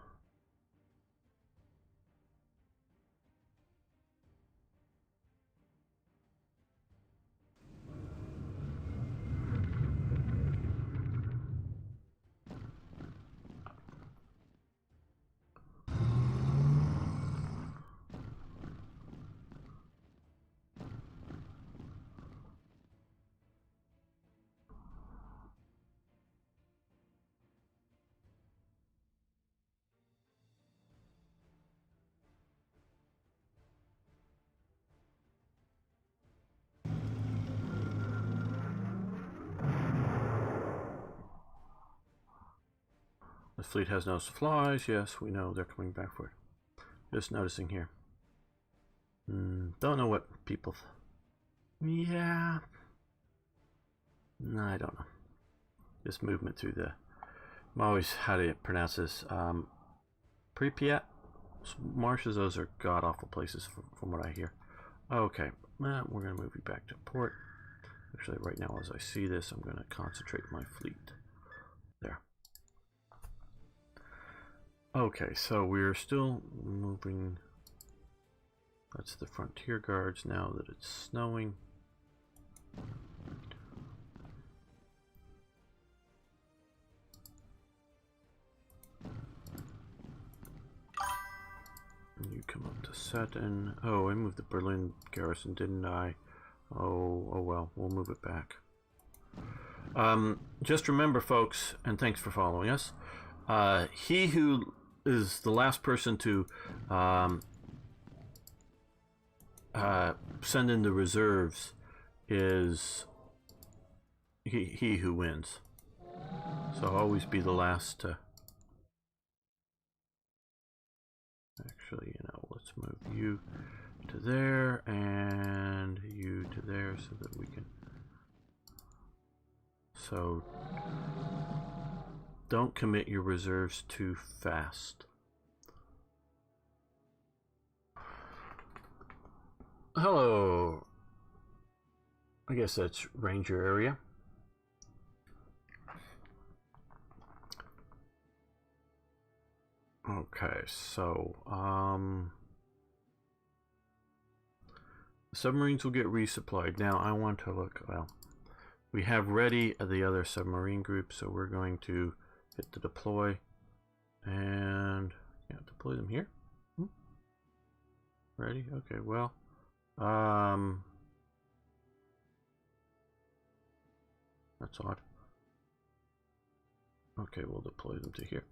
The fleet has no supplies. Yes, we know they're coming back for it. Just noticing here. Don't know what people. Yeah. No, I don't know. This movement through the. I'm always, how do you pronounce this? Pripyat marshes. Those are god awful places from what I hear. Okay, we're gonna move you back to port. Actually, right now, as I see this, I'm gonna concentrate my fleet there. Okay, so we're still moving. That's the frontier guards now that it's snowing. You come up to Seton. Oh, I moved the Berlin garrison, didn't I? Oh well, we'll move it back. Just remember, folks, and thanks for following us. He who is the last person to send in the reserves is he who wins. So always be the last to. Actually, you know, let's let's move you to there and you to there so that we can. So don't commit your reserves too fast. Hello. I guess that's Ranger area. Okay, so submarines will get resupplied. Now I want to look, well, we have ready the other submarine group, so we're going to hit the deploy and deploy them here. Ready? Okay, well, that's odd. Okay, we'll deploy them to here.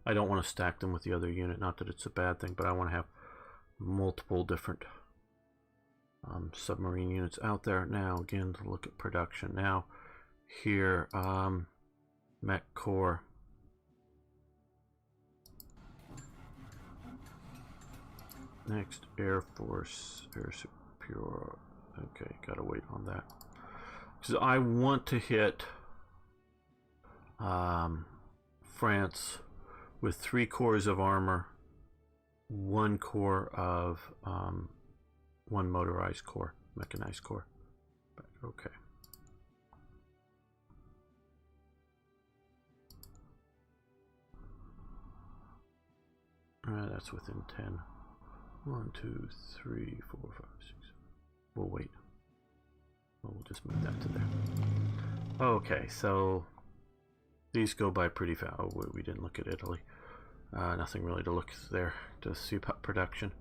I don't want to stack them with the other unit, not that it's a bad thing, but I want to have multiple different submarine units out there. Now again, to look at production now here, mech core, next Air Force, Air Superior. Okay, gotta wait on that because I want to hit France with 3 cores of armor, 1 core of 1 motorized core, mechanized core. Okay. That's within 10. 1, 2, 3, 4, 5, 6. We'll wait. We'll just move that to there. Okay, so these go by pretty fast. Oh, we didn't look at Italy. Nothing really to look there to see about production.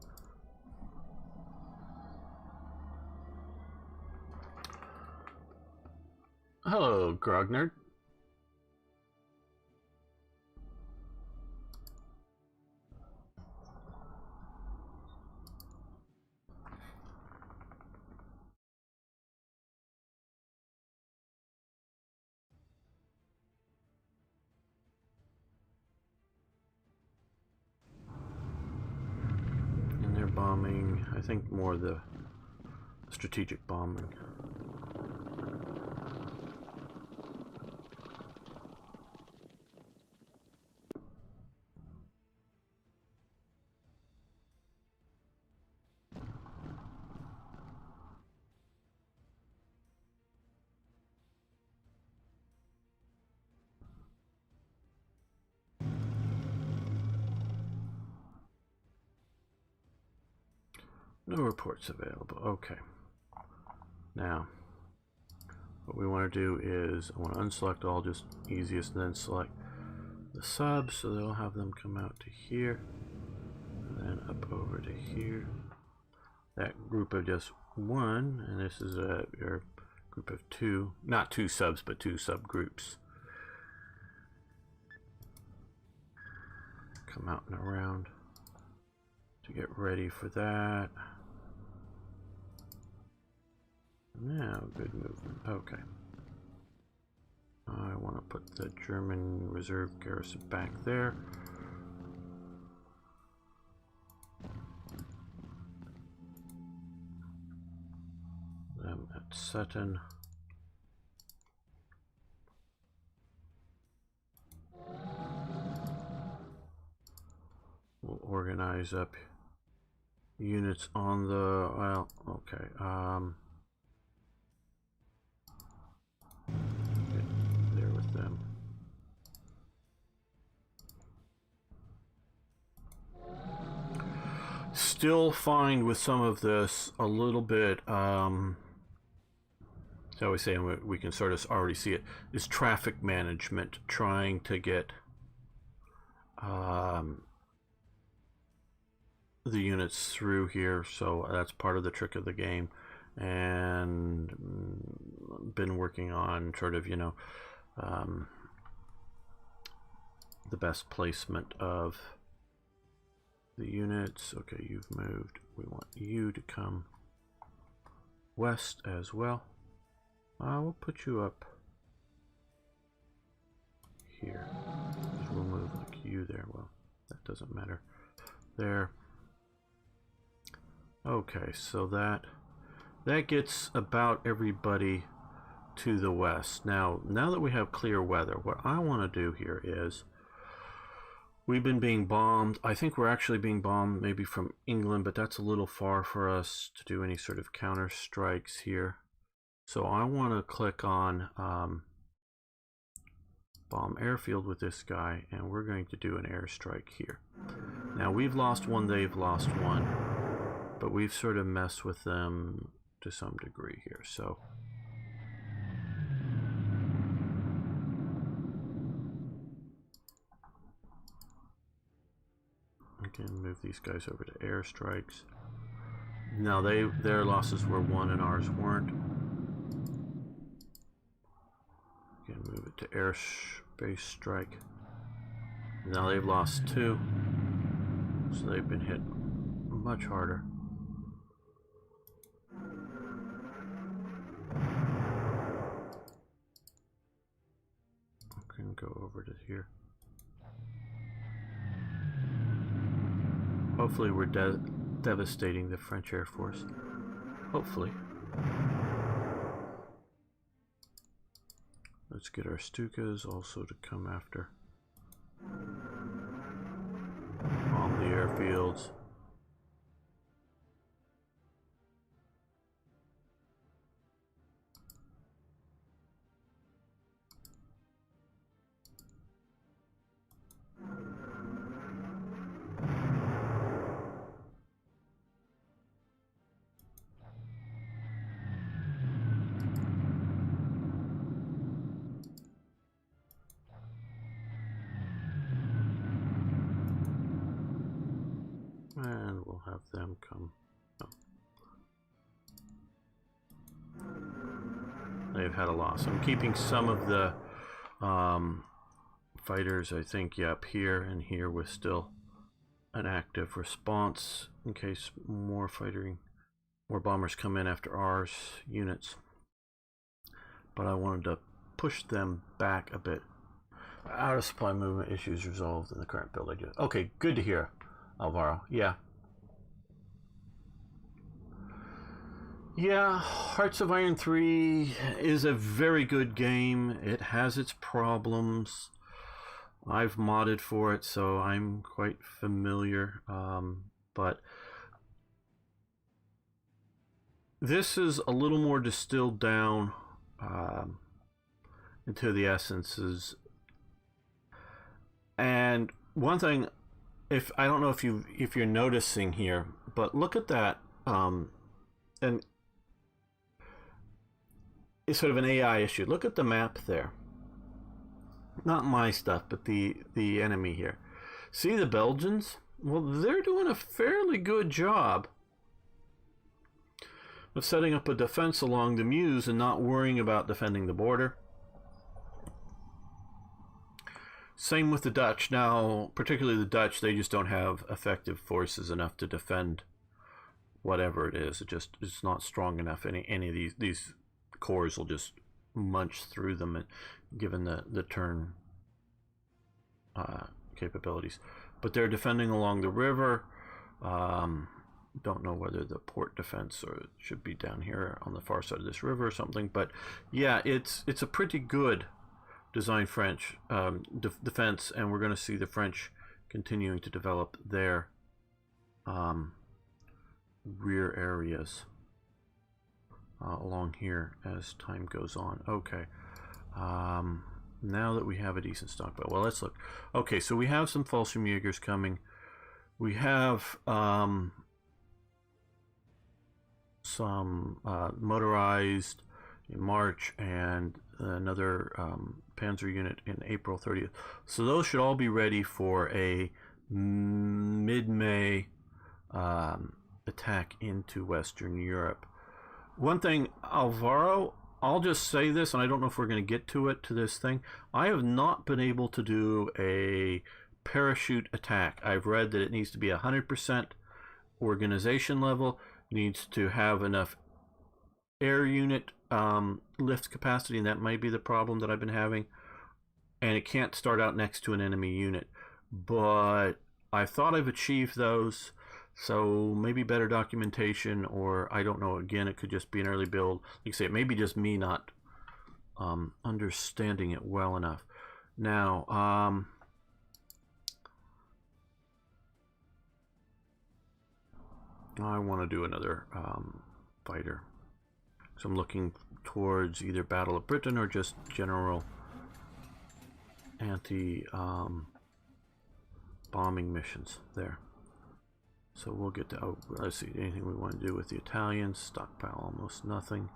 Hello, Grognard. And they're bombing, I think more the strategic bombing. No reports available. Okay. Now, what we want to do is I want to unselect all, just easiest, and then select the subs, so they'll have them come out to here, and then up over to here. That group of just 1, and this is a group of 2, not 2 subs, but 2 subgroups. Come out and around to get ready for that. Now, good movement. Okay. I want to put the German reserve garrison back there. Them at Sutton. We'll organize up units on the, well, okay, there with them. Still find with some of this a little bit, so I was saying we can sort of already see it, is traffic management, trying to get the units through here. So that's part of the trick of the game, and been working on sort of, you know, the best placement of the units. Okay, you've moved. We want you to come west as well. We'll put you up here. We'll move like you there. Well, that doesn't matter. There. Okay, so that gets about everybody to the west. Now that we have clear weather, what I want to do here is, we've been being bombed. I think we're actually being bombed maybe from England, but that's a little far for us to do any sort of counter strikes here. So I want to click on bomb airfield with this guy, and we're going to do an airstrike here. Now we've lost one, they've lost one, but we've sort of messed with them to some degree here. So again, move these guys over to airstrikes. Now their losses were 1 and ours weren't. Again, move it to airspace strike. Now they've lost 2, so they've been hit much harder. I can go over to here. Hopefully we're devastating the French Air Force. Hopefully. Let's get our Stukas also to come after all the airfields. And we'll have them come. Oh. They've had a loss. I'm keeping some of the fighters, I think, up here and here with still an active response in case more bombers come in after ours units. But I wanted to push them back a bit. Out of supply movement issues resolved in the current build I do. Okay, good to hear, Alvaro. Yeah, Hearts of Iron 3 is a very good game. It has its problems. I've modded for it, so I'm quite familiar. But this is a little more distilled down into the essences. And one thing, I don't know if you're noticing here, but look at that, and it's sort of an AI issue. Look at the map there. Not my stuff, but the enemy here. See the Belgians? Well, they're doing a fairly good job of setting up a defense along the Meuse and not worrying about defending the border. Same with the Dutch. Now, particularly the Dutch, they just don't have effective forces enough to defend whatever it is. It's not strong enough. Any of these corps will just munch through them, and given the turn capabilities. But they're defending along the river. Don't know whether the port defense or it should be down here on the far side of this river or something. But yeah, it's a pretty good designed French defense, and we're going to see the French continuing to develop their rear areas along here as time goes on. Okay, now that we have a decent stockpile, well, let's look. Okay, so we have some Fallschirmjägers coming. We have some motorized in March and another Panzer unit in April 30th. So those should all be ready for a mid-May attack into Western Europe. One thing, Alvaro, I'll just say this, and I don't know if we're going to get to this thing. I have not been able to do a parachute attack. I've read that it needs to be 100% organization level, needs to have enough air unit lift capacity, and that might be the problem that I've been having. And it can't start out next to an enemy unit. But I thought I've achieved those. So maybe better documentation, or I don't know. Again, it could just be an early build. Like I say, it may be just me not understanding it well enough. Now, I want to do another fighter. So I'm looking towards either Battle of Britain or just general anti-bombing missions there. So we'll get to, let's see, anything we want to do with the Italians. Stockpile almost nothing.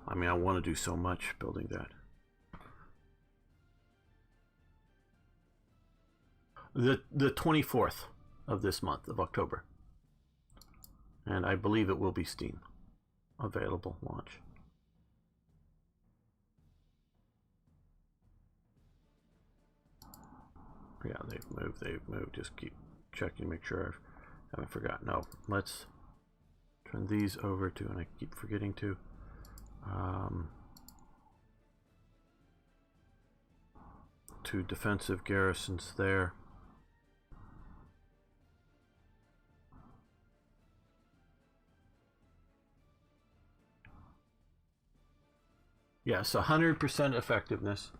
I mean, I want to do so much building that. The 24th of this month of October. And I believe it will be Steam available launch. Yeah, they've moved. Just keep checking, make sure I haven't forgotten. No, let's turn these over to, and I keep forgetting to, defensive garrisons there. Yes, 100% effectiveness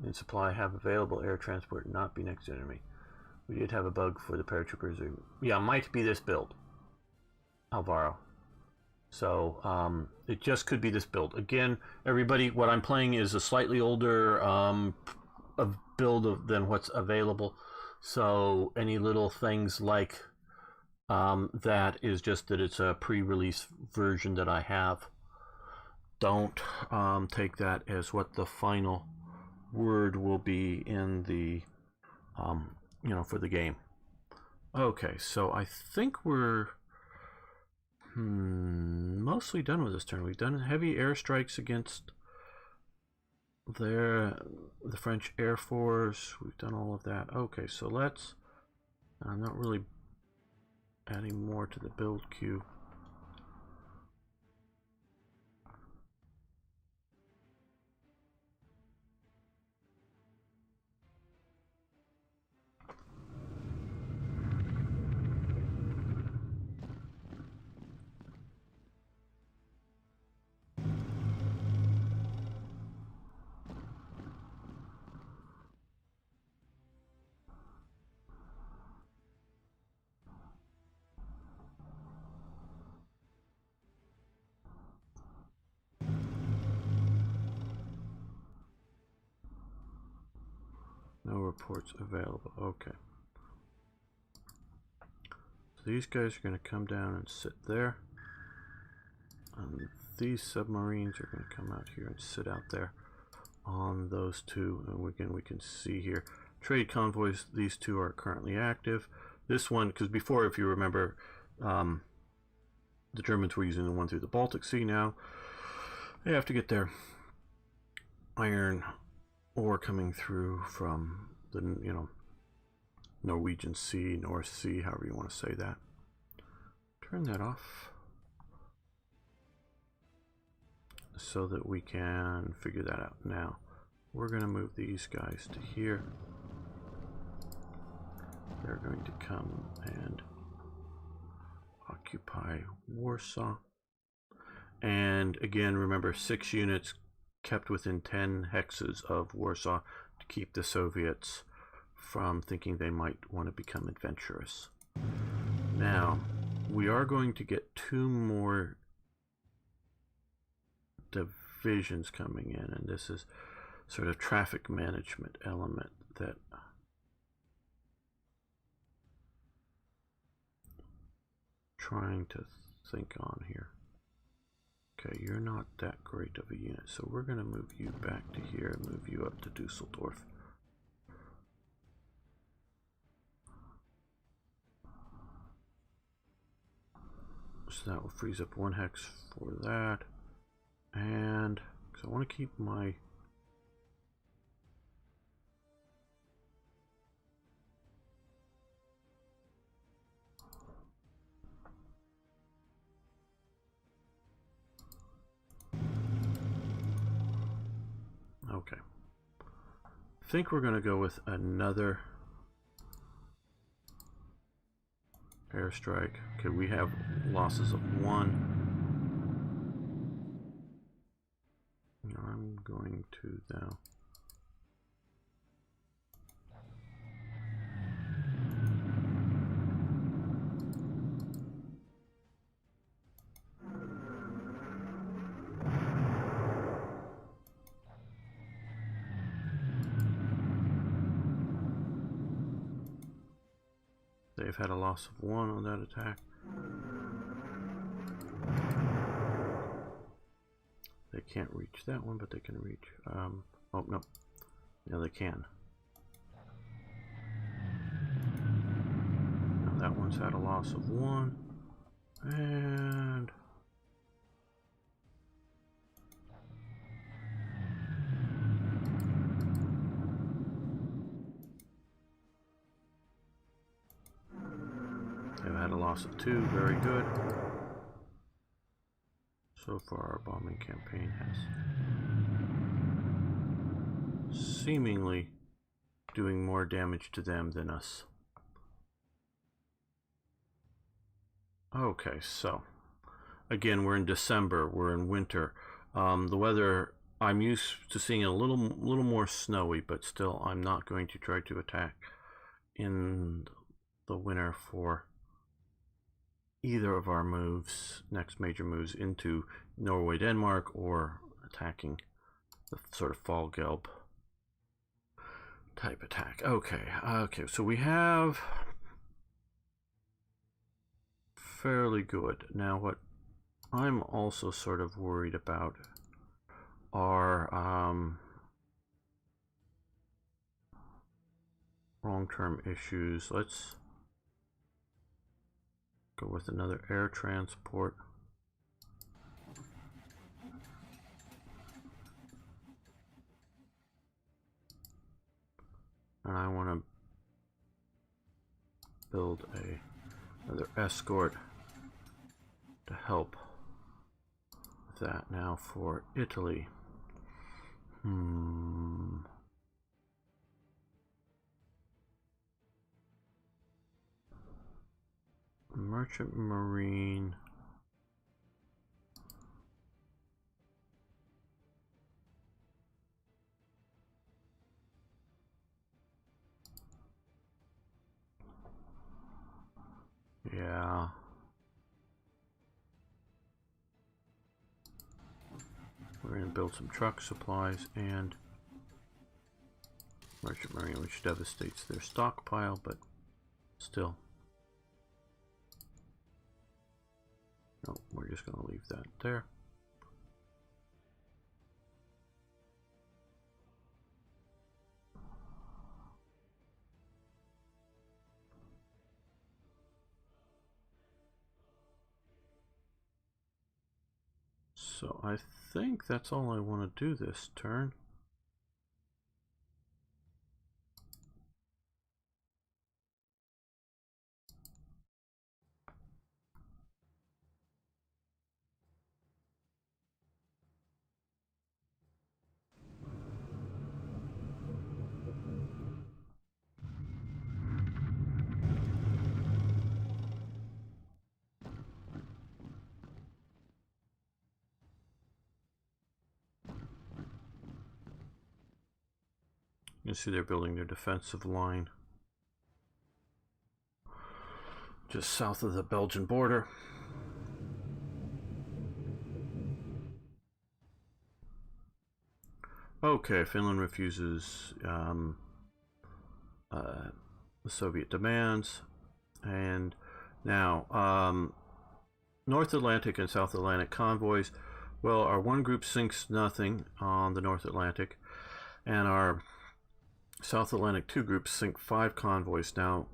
in supply, have available air transport, not be next to enemy. We did have a bug for the paratroopers. Yeah, might be this build, Alvaro. So it just could be this build. Again, everybody, what I'm playing is a slightly older build than what's available. So any little things like that is just that it's a pre-release version that I have. Don't take that as what the final word will be in the for the game. Okay, so I think we're mostly done with this turn. We've done heavy airstrikes against the French Air Force. We've done all of that. Okay, so let's, I'm not really adding more to the build queue. No reports available. Okay. So these guys are going to come down and sit there. And these submarines are going to come out here and sit out there on those two. And again, we can see here, trade convoys, these two are currently active. This one, because before, if you remember, the Germans were using the one through the Baltic Sea. Now they have to get their iron ore coming through from the Norwegian Sea, North Sea, however you want to say that. Turn that off so that we can figure that out. Now we're going to move these guys to here. They're going to come and occupy Warsaw. And again, remember, 6 units kept within 10 hexes of Warsaw to keep the Soviets from thinking they might want to become adventurous. Now, we are going to get 2 more divisions coming in, and this is sort of traffic management element that trying to think on here. Okay, you're not that great of a unit, so we're going to move you back to here and move you up to Dusseldorf. So that will freeze up 1 hex for that. And because I want to keep my okay. I think we're going to go with another Airstrike. Okay, we have losses of 1. I'm going to now. They've had a loss of 1 on that attack. They can't reach that one, but they can reach. Oh, no. Yeah, they can. Now that one's had a loss of 1. And... they've had a loss of 2. Very good. So far, our bombing campaign has seemingly doing more damage to them than us. Okay, so again, we're in December. We're in winter. The weather, I'm used to seeing a little more snowy, but still, I'm not going to try to attack in the winter for either of our moves, next major moves into Norway, Denmark, or attacking the sort of Fallgelb type attack. Okay, so we have fairly good. Now what I'm also sort of worried about are long-term issues. Let's go with another air transport. And I want to build another escort to help with that. Now for Italy. Merchant Marine. Yeah. We're going to build some truck supplies and Merchant Marine, which devastates their stockpile, but still. No, we're just going to leave that there. So I think that's all I want to do this turn. You see they're building their defensive line just south of the Belgian border. Okay, Finland refuses the Soviet demands. And now, North Atlantic and South Atlantic convoys. Well, our one group sinks nothing on the North Atlantic, and our South Atlantic 2 groups sink 5 convoys. Now,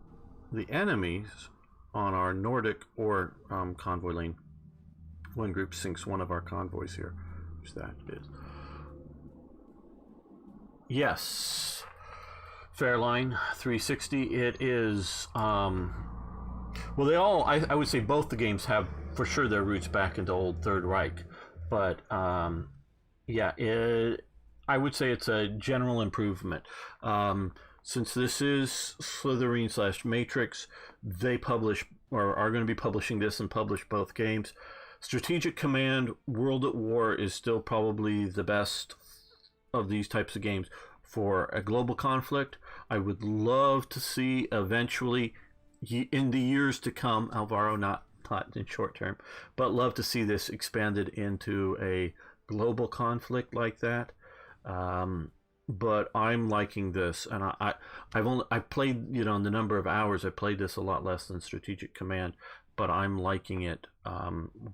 the enemies on our Nordic or convoy lane, one group sinks 1 of our convoys here, which that is. Yes, Fairline 360. It is. Well, they all. I would say both the games have for sure their roots back into old Third Reich, but yeah, I would say it's a general improvement. Since this is Slytherin / Matrix, they publish or are going to be publishing this and publish both games. Strategic Command World at War is still probably the best of these types of games for a global conflict. I would love to see eventually, in the years to come, Alvaro, not in short term, but love to see this expanded into a global conflict like that. But I'm liking this, and I played, you know, in the number of hours I played this, a lot less than Strategic Command, but I'm liking it.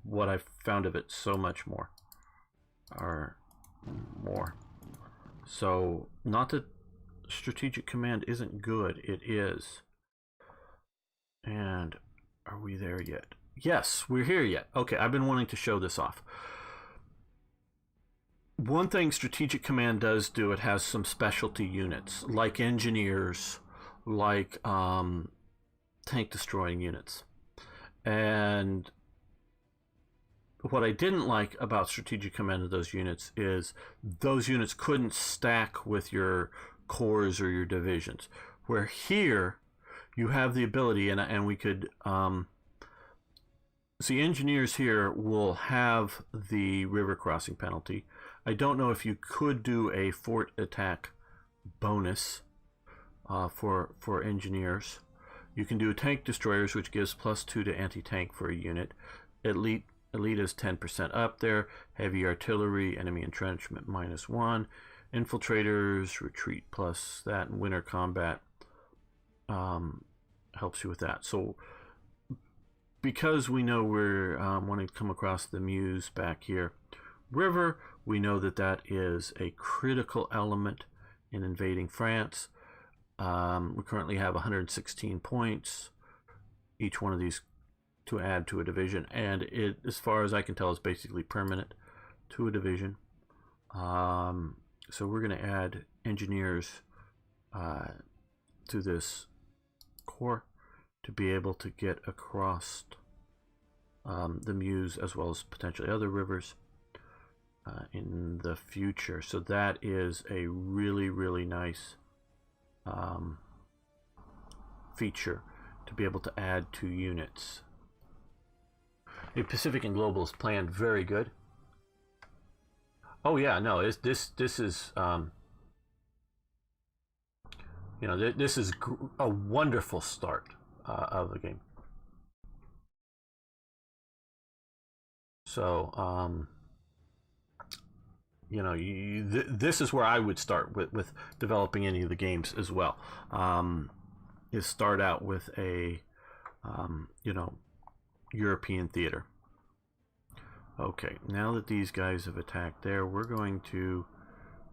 What I've found of it so much more, or more. So not that Strategic Command isn't good, it is. And are we there yet? Yes, we're here yet. Okay, I've been wanting to show this off. One thing Strategic Command does do, it has some specialty units, like engineers, like tank destroying units. And what I didn't like about Strategic Command of those units is those units couldn't stack with your corps or your divisions. Where here, you have the ability, and we could... see, engineers here will have the river crossing penalty. I don't know if you could do a fort attack bonus for engineers. You can do tank destroyers, which gives +2 to anti-tank for a unit. Elite is 10% up there. Heavy artillery, enemy entrenchment -1. Infiltrators, retreat plus that, and winter combat helps you with that. So because we know we're wanting to come across the Meuse back here, river, we know that that is a critical element in invading France. We currently have 116 points, each one of these to add to a division, and it, as far as I can tell, is basically permanent to a division. So we're going to add engineers to this corps to be able to get across the Meuse, as well as potentially other rivers in the future. So that is a really, really nice feature to be able to add to units. The Pacific and Global is planned very good. Oh yeah, no, this is you know, this is a wonderful start of the game. So you know, this is where I would start with developing any of the games as well. Is start out with a you know, European theater. Okay, now that these guys have attacked there, we're going to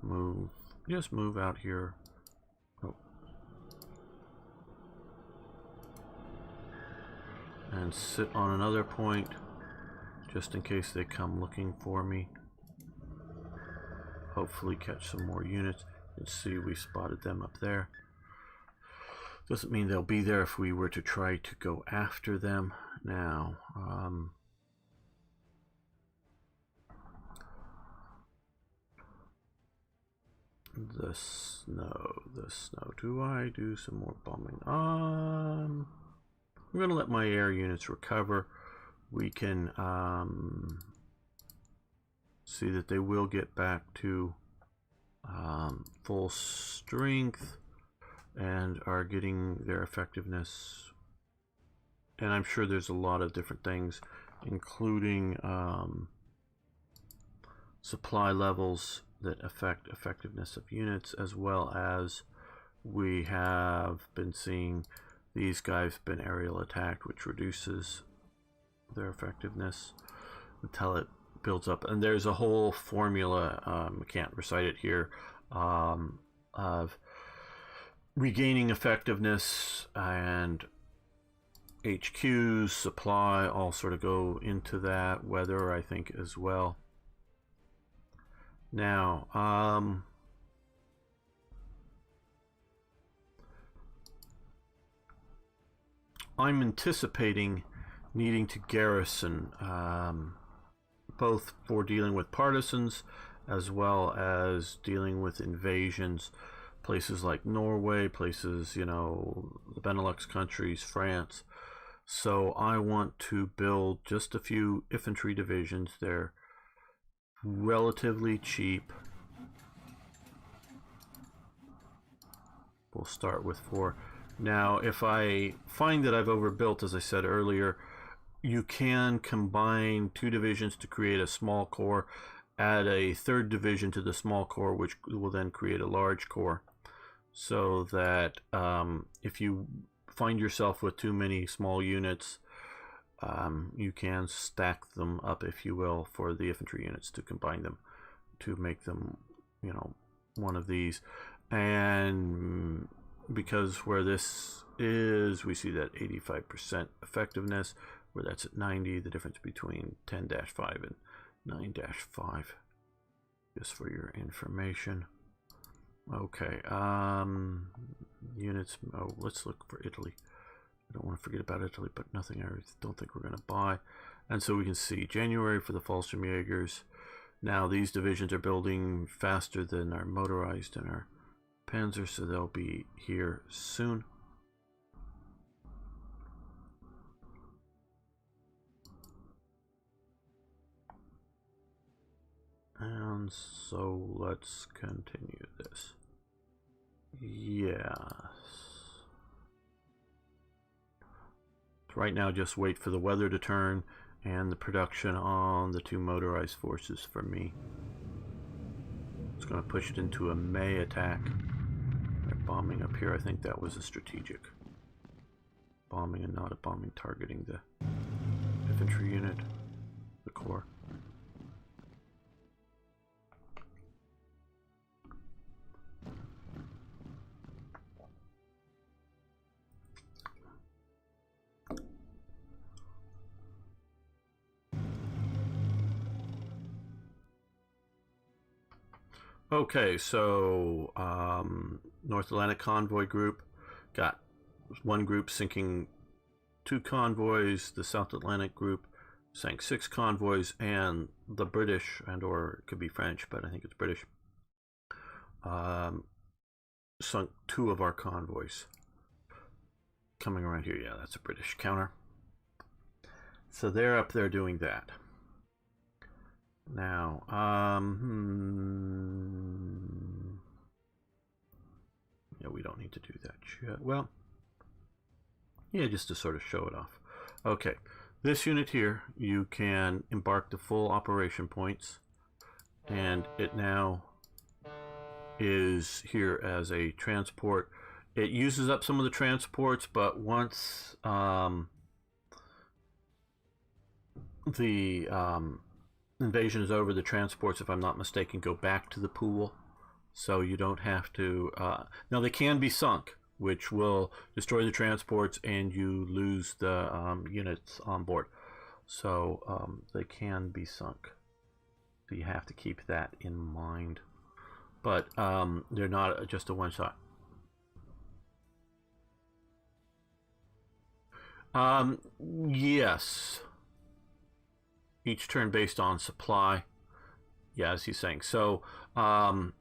move out here. Oh. And sit on another point, just in case they come looking for me. Hopefully catch some more units. Let's see, we spotted them up there. Doesn't mean they'll be there if we were to try to go after them now. The snow. Do I do some more bombing? I'm going to let my air units recover. We can see that they will get back to full strength and are getting their effectiveness. And I'm sure there's a lot of different things, including supply levels that affect effectiveness of units, as well as we have been seeing these guys been aerial attacked, which reduces their effectiveness until it builds up. And there's a whole formula, I can't recite it here, of regaining effectiveness, and HQs, supply, all sort of go into that. Weather, I think, as well. Now, I'm anticipating needing to garrison, both for dealing with partisans as well as dealing with invasions. Places like Norway, places, you know, the Benelux countries, France, So I want to build just a few infantry divisions. They're relatively cheap. We'll start with 4. Now, if I find that I've overbuilt, as I said earlier, you can combine 2 divisions to create a small corps, add a 3rd division to the small corps, which will then create a large corps, so that if you find yourself with too many small units, you can stack them up, if you will, for the infantry units to combine them to make them, you know, one of these. And because where this is, we see that 85% effectiveness, where that's at 90, the difference between 10-5 and 9-5, just for your information. Okay, units, let's look for Italy. I don't want to forget about Italy, but nothing I don't think we're going to buy. And so we can see January for the Fallschirmjägers. Now these divisions are building faster than our motorized and our Panzer, so they'll be here soon. And so let's continue this. Yes. Right now, just wait for the weather to turn and the production on the 2 motorized forces for me. It's going to push it into a May attack. They're bombing up here. I think that was a strategic bombing and not a bombing targeting the infantry unit, the corps. Okay, so North Atlantic Convoy Group got 1 group sinking 2 convoys. The South Atlantic Group sank 6 convoys, and the British, and or it could be French, but I think it's British, sunk 2 of our convoys. Coming around here, yeah, that's a British counter. So they're up there doing that. Now, yeah, we don't need to do that yet. Well, yeah, just to sort of show it off. Okay, this unit here, you can embark the full operation points, and it now is here as a transport. It uses up some of the transports, but once the invasion is over, the transports, if I'm not mistaken, go back to the pool, so you don't have to now they can be sunk, which will destroy the transports and you lose the units on board, so they can be sunk, so you have to keep that in mind, but they're not just a one-shot. Yes, each turn based on supply. Yeah, as he's saying. So some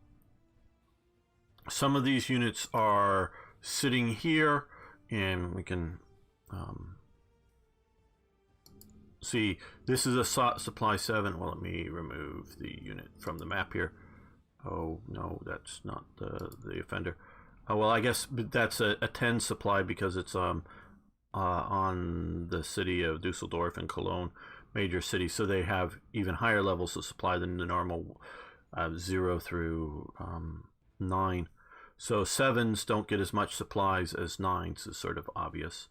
of these units are sitting here, and we can see this is a supply 7. Well, let me remove the unit from the map here. Oh no, that's not the offender. Oh well, I guess that's a 10 supply because it's on the city of Dusseldorf and Cologne, major cities, so they have even higher levels of supply than the normal 0 through 9. So 7s don't get as much supplies as 9s, is sort of obvious.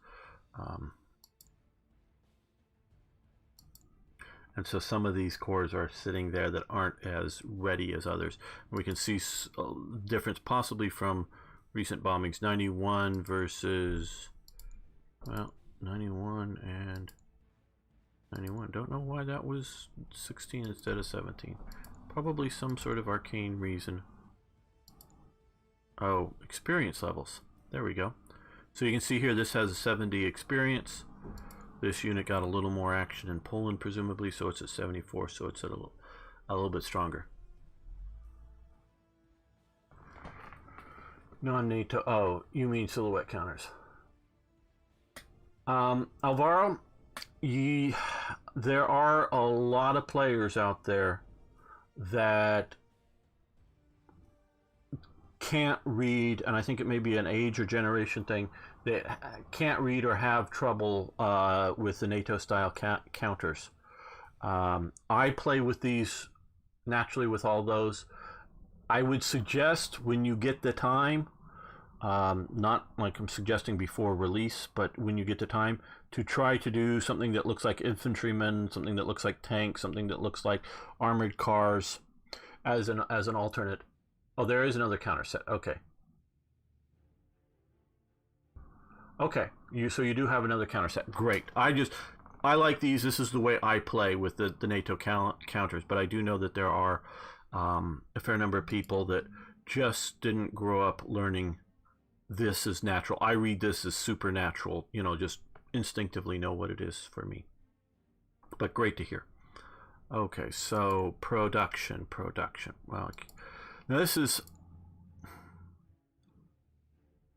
And so some of these corps are sitting there that aren't as ready as others. We can see a difference possibly from recent bombings. 91 versus, well, 91 and 91. Don't know why that was 16 instead of 17. Probably some sort of arcane reason. Oh, experience levels. There we go. So you can see here this has a 70 experience. This unit got a little more action in Poland, presumably, so it's at 74, so it's at a little bit stronger. Non-NATO. Oh, you mean silhouette counters. Alvaro, there are a lot of players out there that can't read, and I think it may be an age or generation thing, they can't read or have trouble with the NATO style counters. I play with these naturally with all those. I would suggest when you get the time, not like I'm suggesting before release, but when you get the time, to try to do something that looks like infantrymen, something that looks like tanks, something that looks like armored cars as an alternate. Oh, there is another counter set. Okay. Okay. So you do have another counter set. Great. I like these. This is the way I play with the NATO counters, but I do know that there are a fair number of people that just didn't grow up learning this is natural. I read this as supernatural, just instinctively know what it is for me. But great to hear. Okay, so production. Well, now this is,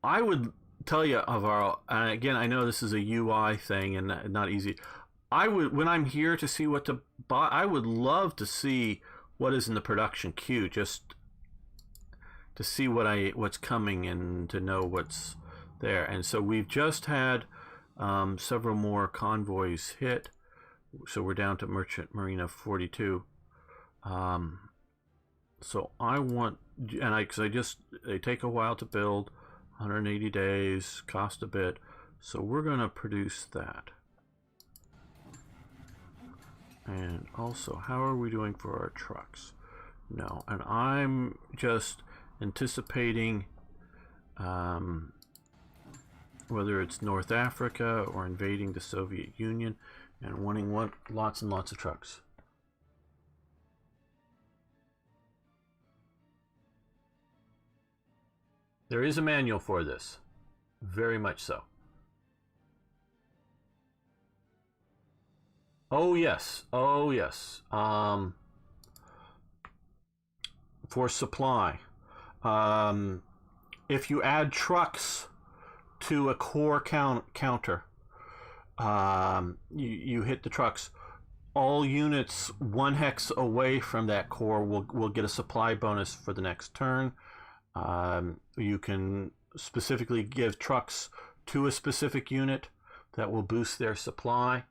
I would tell you, Alvaro, and again, I know this is a UI thing and not easy. When I'm here to see what to buy, I would love to see what is in the production queue, just to see what's coming and to know what's there. And so we've just had several more convoys hit, so we're down to Merchant Marina 42. So I want, and because they take a while to build, 180 days, cost a bit, so we're gonna produce that. And also, how are we doing for our trucks? No, and I'm just anticipating whether it's North Africa or invading the Soviet Union and wanting lots and lots of trucks. There is a manual for this, very much so. Oh yes, for supply, if you add trucks to a core counter, you hit the trucks. All units 1 hex away from that core will get a supply bonus for the next turn. You can specifically give trucks to a specific unit that will boost their supply.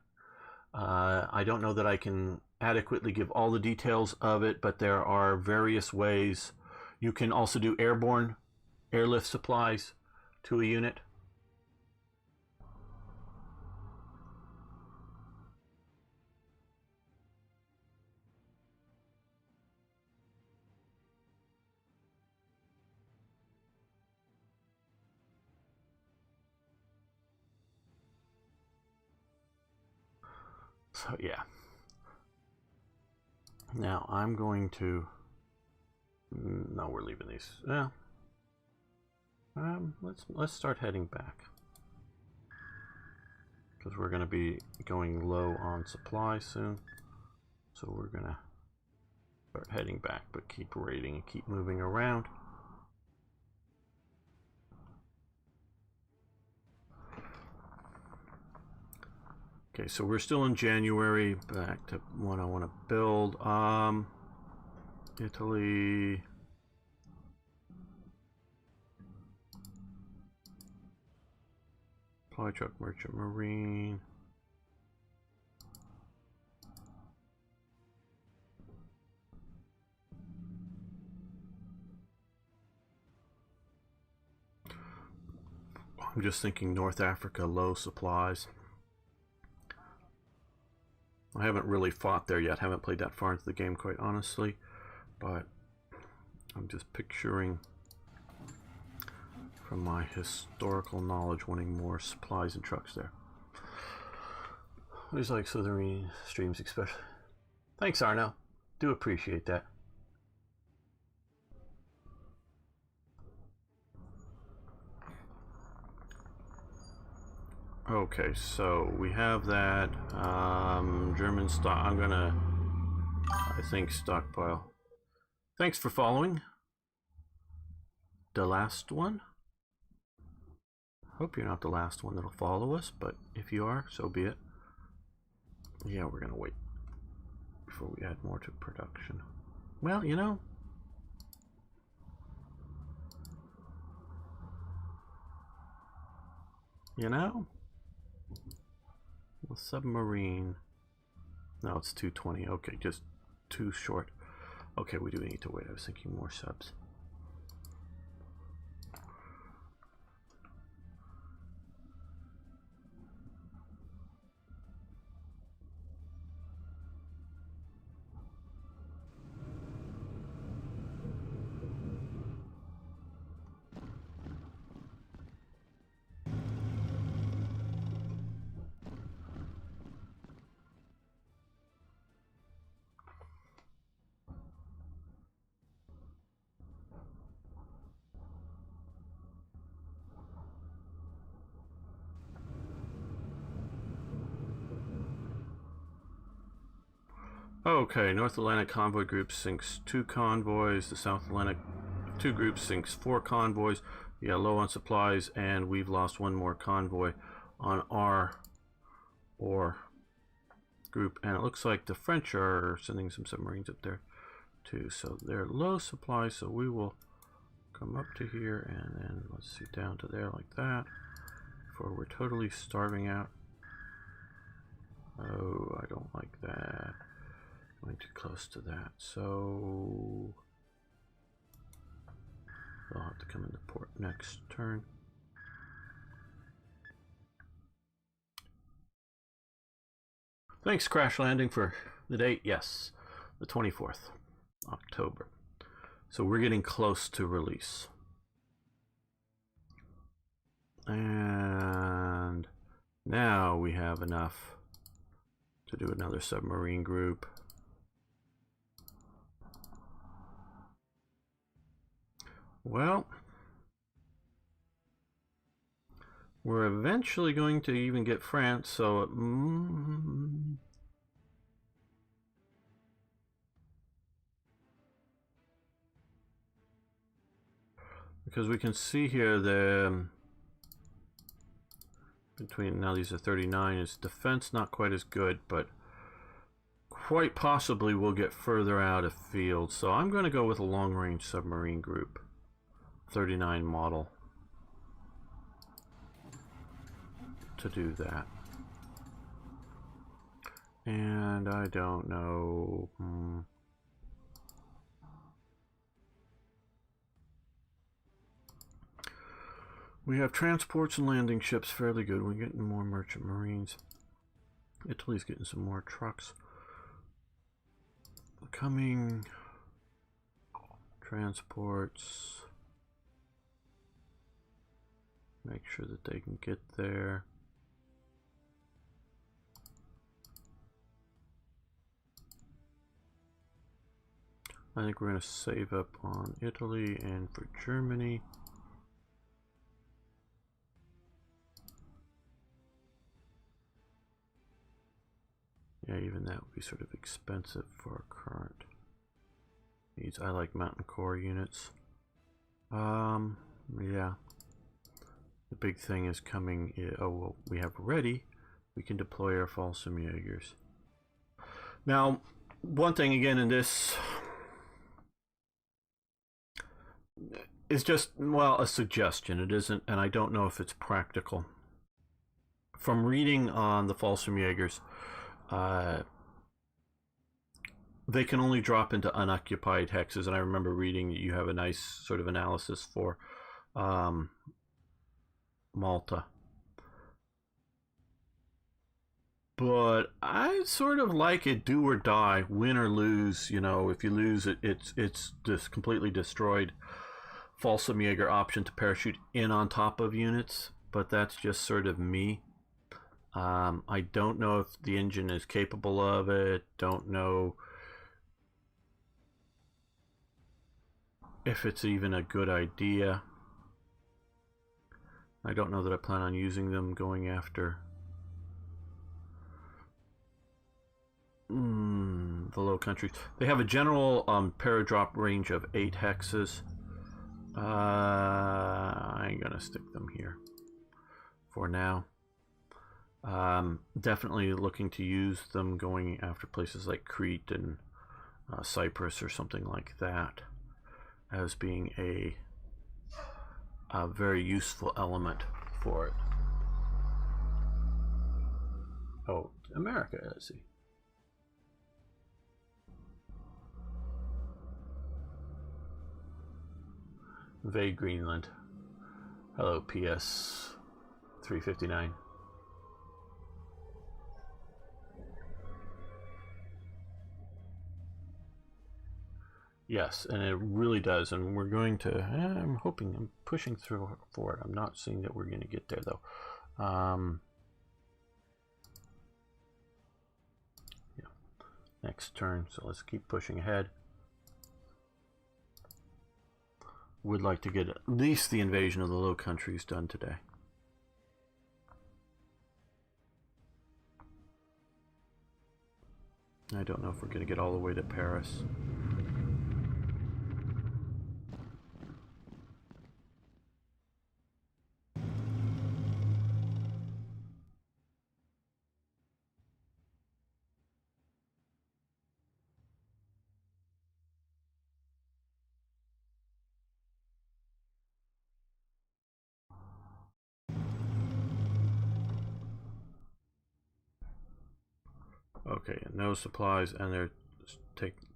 I don't know that I can adequately give all the details of it, but there are various ways. You can also do airborne airlift supplies to a unit. So yeah. Now I'm going to. No, we're leaving these. Yeah. Let's start heading back because we're going to be going low on supply soon. So we're going to start heading back, but keep raiding and keep moving around. Okay, so we're still in January. Back to what I want to build. Italy. Supply truck, merchant marine. I'm just thinking North Africa, low supplies. I haven't really fought there yet, haven't played that far into the game, quite honestly, but I'm just picturing from my historical knowledge wanting more supplies and trucks there. There's like Southern streams especially. Thanks, Arno. Do appreciate that. Okay, so we have that German stock. I'm gonna, I think, stockpile. Thanks for following. The last one. Hope you're not the last one that'll follow us, but if you are, so be it. Yeah, we're gonna wait before we add more to production. Well, you know, the submarine. No, it's 220. Okay, just too short. Okay, we do need to wait. I was thinking more subs. Okay, North Atlantic Convoy Group sinks 2 convoys. The South Atlantic 2 groups sinks 4 convoys. Yeah, low on supplies, and we've lost 1 more convoy on our group. And it looks like the French are sending some submarines up there too. So they're low supply, so we will come up to here and then let's see, down to there like that before we're totally starving out. Oh, I don't like that. Going too close to that, so they'll have to come into port next turn. Thanks, Crash Landing, for the date. Yes, the 24th October. So we're getting close to release. And now we have enough to do another submarine group. Well, we're eventually going to even get France, so because we can see here the between, now these are 39, is defense not quite as good, but quite possibly we'll get further out of field. So I'm going to go with a long-range submarine group. 39 model to do that. And I don't know. We have transports and landing ships fairly good. We're getting more merchant marines. Italy's getting some more trucks. Coming. Transports. Make sure that they can get there. I think we're going to save up on Italy and for Germany. Yeah, even that would be sort of expensive for our current needs. I like mountain core units. Yeah. The big thing is coming. Oh, well, we have ready. We can deploy our Fallschirmjägers. Now, one thing again in this is just, well, a suggestion. It isn't, and I don't know if it's practical. From reading on the Fallschirmjägers, they can only drop into unoccupied hexes, and I remember reading that you have a nice sort of analysis for Malta. But I sort of like it do or die, win or lose. You know, if you lose it, it's just completely destroyed. Fallschirmjäger option to parachute in on top of units, but that's just sort of me. I don't know if the engine is capable of it. Don't know if it's even a good idea. I don't know that I plan on using them going after the Low Countries. They have a general paradrop range of 8 hexes. I ain't gonna stick them here. for now. Definitely looking to use them going after places like Crete and Cyprus or something like that as being a very useful element for it. Oh, America, I see. Invade Greenland. Hello, PS 359. Yes, and it really does, and we're going to, I'm hoping, I'm pushing through for it. I'm not seeing that we're going to get there, though. Yeah, next turn, so let's keep pushing ahead. Would like to get at least the invasion of the Low Countries done today. I don't know if we're going to get all the way to Paris. Okay, and no supplies, and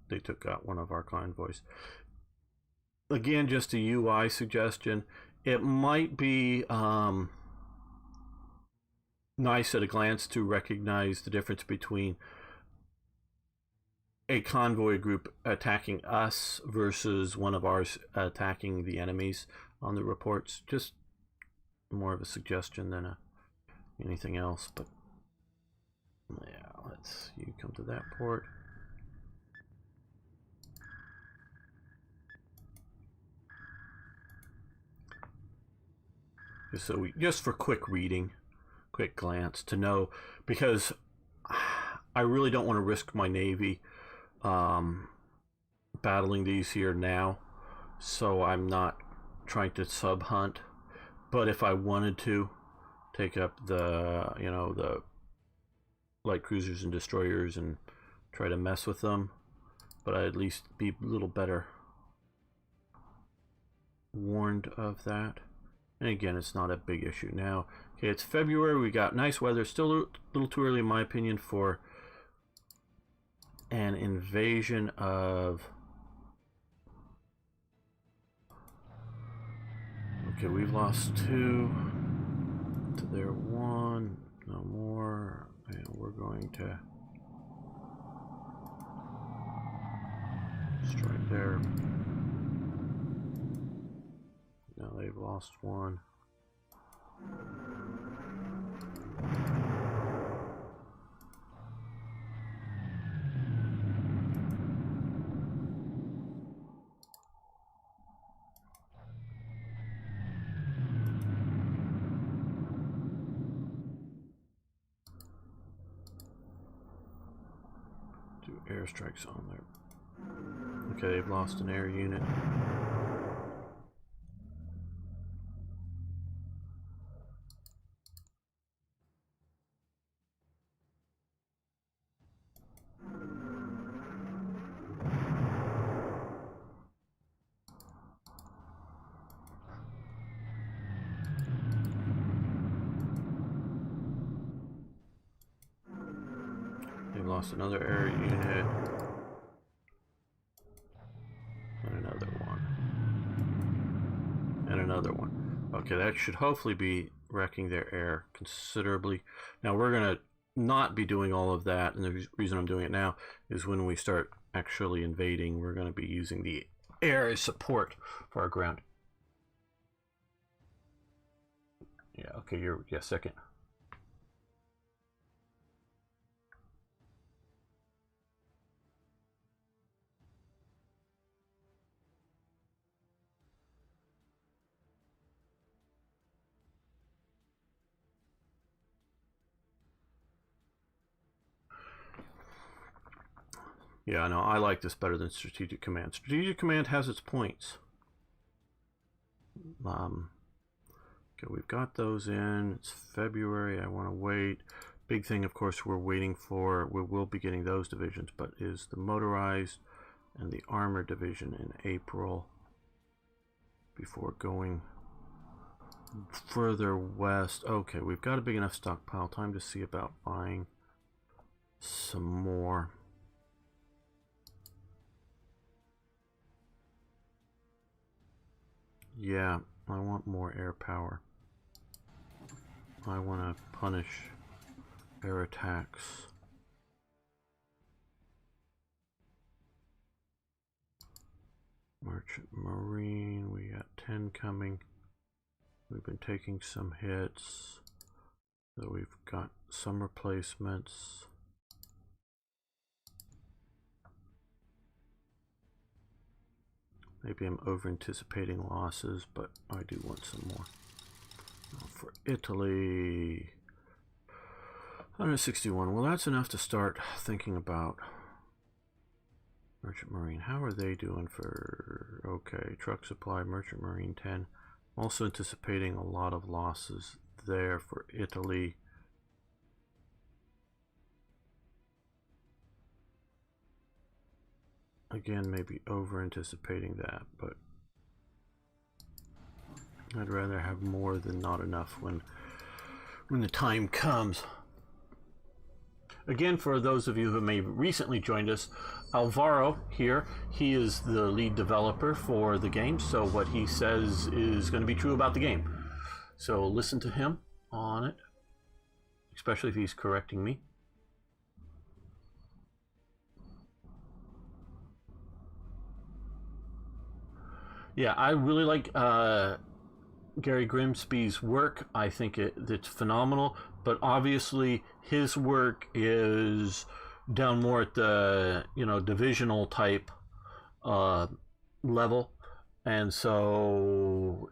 they took out one of our convoys. Again, just a UI suggestion. It might be nice at a glance to recognize the difference between a convoy group attacking us versus one of ours attacking the enemies on the reports. Just more of a suggestion than anything else, but yeah, you come to that port. Just for quick reading, quick glance to know, because I really don't want to risk my navy battling these here now, so I'm not trying to sub hunt. But if I wanted to take up the the light cruisers and destroyers and try to mess with them, but I'd at least be a little better warned of that. And again, it's not a big issue now. Okay, it's February. We got nice weather. Still a little too early, in my opinion, for an invasion of... Okay, we've lost 2 to their 1. No more. And we're going to strike there. Now they've lost 1. Do airstrikes on there. Okay, they've lost an air unit. Lost another air unit. And another one. And another one. Okay, that should hopefully be wrecking their air considerably. Now we're going to not be doing all of that, and the reason I'm doing it now is when we start actually invading, we're going to be using the air as support for our ground. Yeah, okay, second. Yeah, no, I like this better than Strategic Command. Strategic Command has its points. Okay, we've got those in. It's February. I want to wait. Big thing, of course, we're waiting for, we will be getting those divisions, but is the motorized and the armor division in April before going further west. Okay, we've got a big enough stockpile. Time to see about buying some more. Yeah, I want more air power. I want to punish air attacks. Merchant Marine, we got 10 coming. We've been taking some hits. So we've got some replacements. Maybe I'm over anticipating losses, but I do want some more. For Italy, 161. Well, that's enough to start thinking about. Merchant Marine, how are they doing for, okay, truck supply, Merchant Marine 10. Also anticipating a lot of losses there for Italy. Again, maybe over anticipating that, but I'd rather have more than not enough when the time comes. Again, for those of you who may have recently joined us, Alvaro here, he is the lead developer for the game, so what he says is going to be true about the game. So listen to him on it, especially if he's correcting me. Yeah, I really like Gary Grimsby's work. I think it's phenomenal, but obviously his work is down more at the divisional type level, and so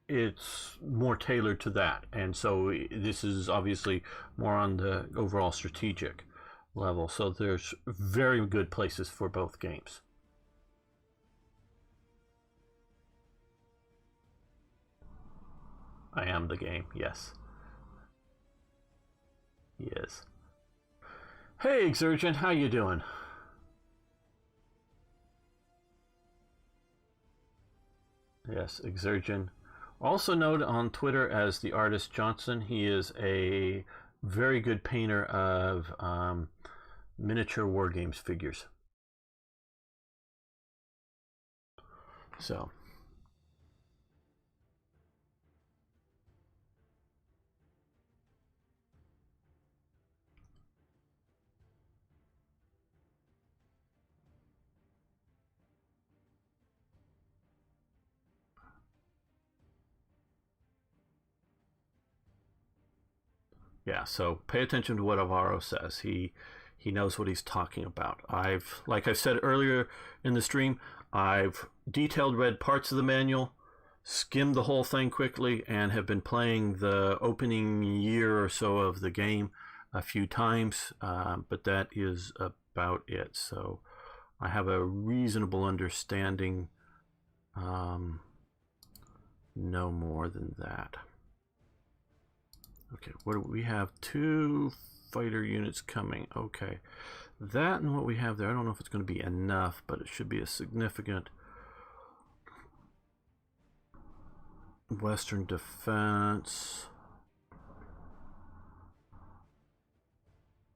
it's more tailored to that. And so this is obviously more on the overall strategic level. So there's very good places for both games. I am the game, yes. Yes. Hey, Exurgent, how you doing? Yes, Exurgent. Also known on Twitter as the artist Johnson. He is a very good painter of miniature war games figures. So. Yeah, so pay attention to what Alvaro says. He knows what he's talking about. Like I said earlier in the stream, I've detailed read parts of the manual, skimmed the whole thing quickly, and have been playing the opening year or so of the game a few times, but that is about it. So I have a reasonable understanding, no more than that. Okay, what do we have? 2 fighter units coming. Okay, that and what we have there, I don't know if it's going to be enough, but it should be a significant Western defense.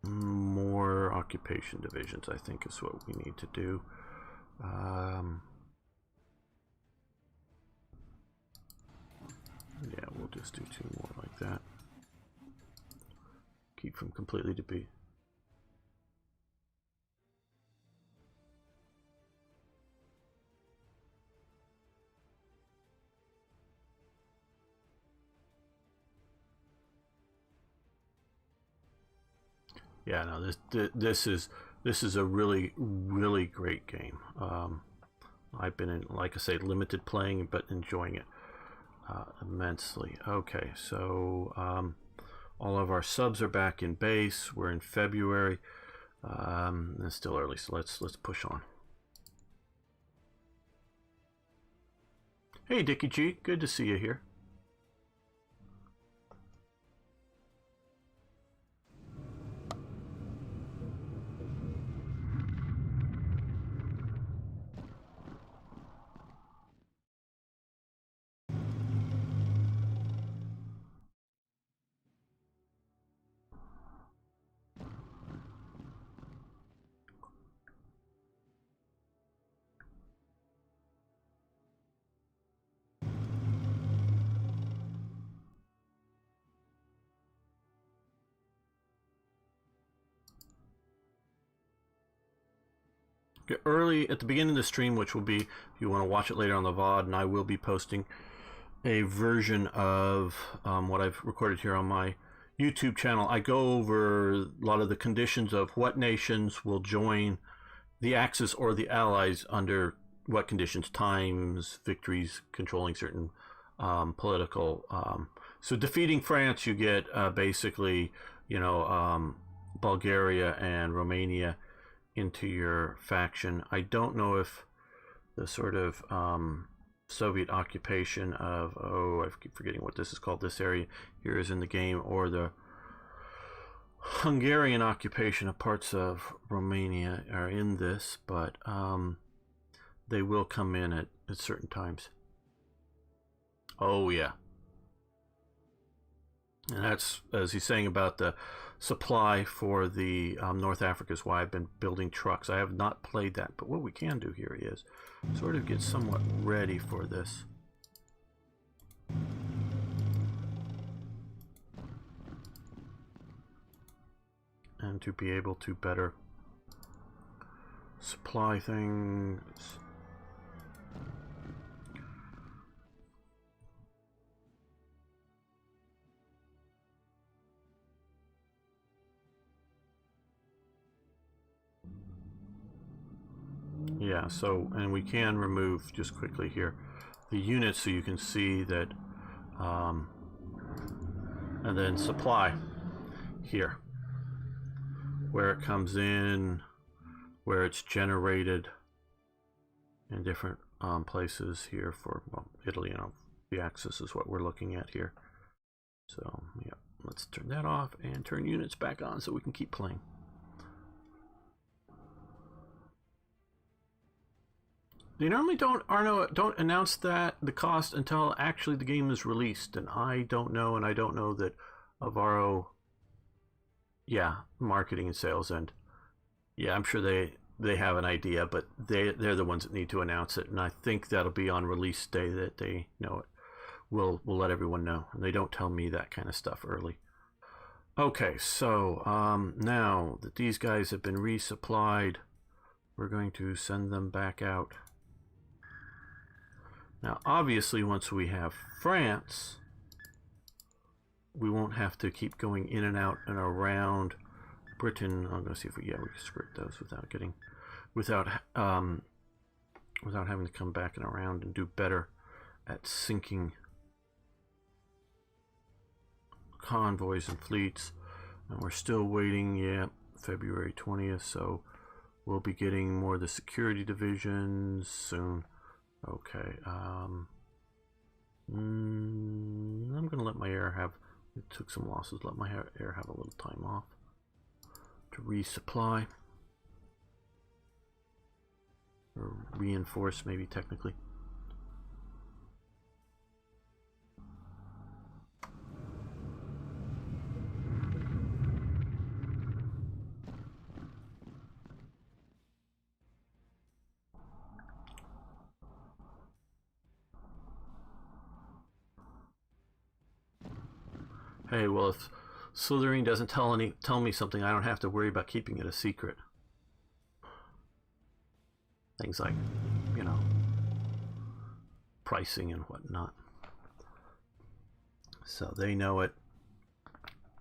More occupation divisions, I think, is what we need to do. Yeah, we'll just do 2 more like that. Keep from completely to be. Yeah, no, this is a really great game. I've been in, like I say, limited playing, but enjoying it immensely. Okay, so all of our subs are back in base. We're in February. It's still early, so let's push on. Hey, Dickie G, good to see you here. early at the beginning of the stream, which will be, if you want to watch it later on the VOD, and I will be posting a version of what I've recorded here on my YouTube channel. I go over a lot of the conditions of what nations will join the Axis or the Allies under what conditions, times, victories, controlling certain political. So defeating France, you get basically, Bulgaria and Romania into your faction. I don't know if the sort of Soviet occupation of, I keep forgetting what this is called, this area here is in the game, or the Hungarian occupation of parts of Romania are in this, but they will come in at certain times. Oh yeah. And that's, as he's saying about the supply for the North Africa, is why I've been building trucks. I have not played that, but what we can do here is sort of get somewhat ready for this. And to be able to better supply things. Yeah, so, and we can remove just quickly here the units so you can see that, and then supply here, where it comes in, where it's generated in different places here for, well, Italy, the Axis is what we're looking at here. So, yeah, let's turn that off and turn units back on so we can keep playing. They normally don't announce that the cost until actually the game is released, and I don't know that Avaro, yeah, marketing and sales, and yeah, I'm sure they have an idea, but they're the ones that need to announce it, and I think that'll be on release day that they know it. We'll let everyone know, and they don't tell me that kind of stuff early. Okay, so now that these guys have been resupplied, we're going to send them back out. Now, obviously, once we have France, we won't have to keep going in and out and around Britain. I'm going to see if we can script those without having to come back and around and do better at sinking convoys and fleets. And we're still waiting, yeah, February 20th, so we'll be getting more of the security divisions soon. Okay, I'm going to let my air have, it took some losses, let my air have a little time off to resupply, or reinforce maybe technically. Hey, well, if Slytherin doesn't tell me something, I don't have to worry about keeping it a secret. Things like, pricing and whatnot. So they know it.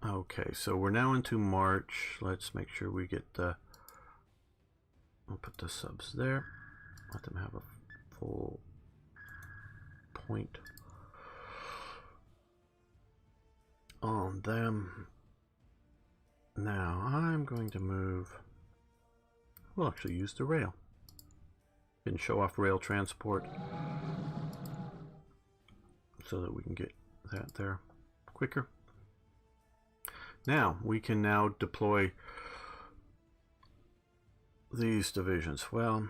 Okay, so we're now into March. Let's make sure we get the, I'll put the subs there. Let them have a full point on them. Now I'm going to move, we'll actually use the rail and show off rail transport so that we can get that there quicker. Now we can now deploy these divisions. Well,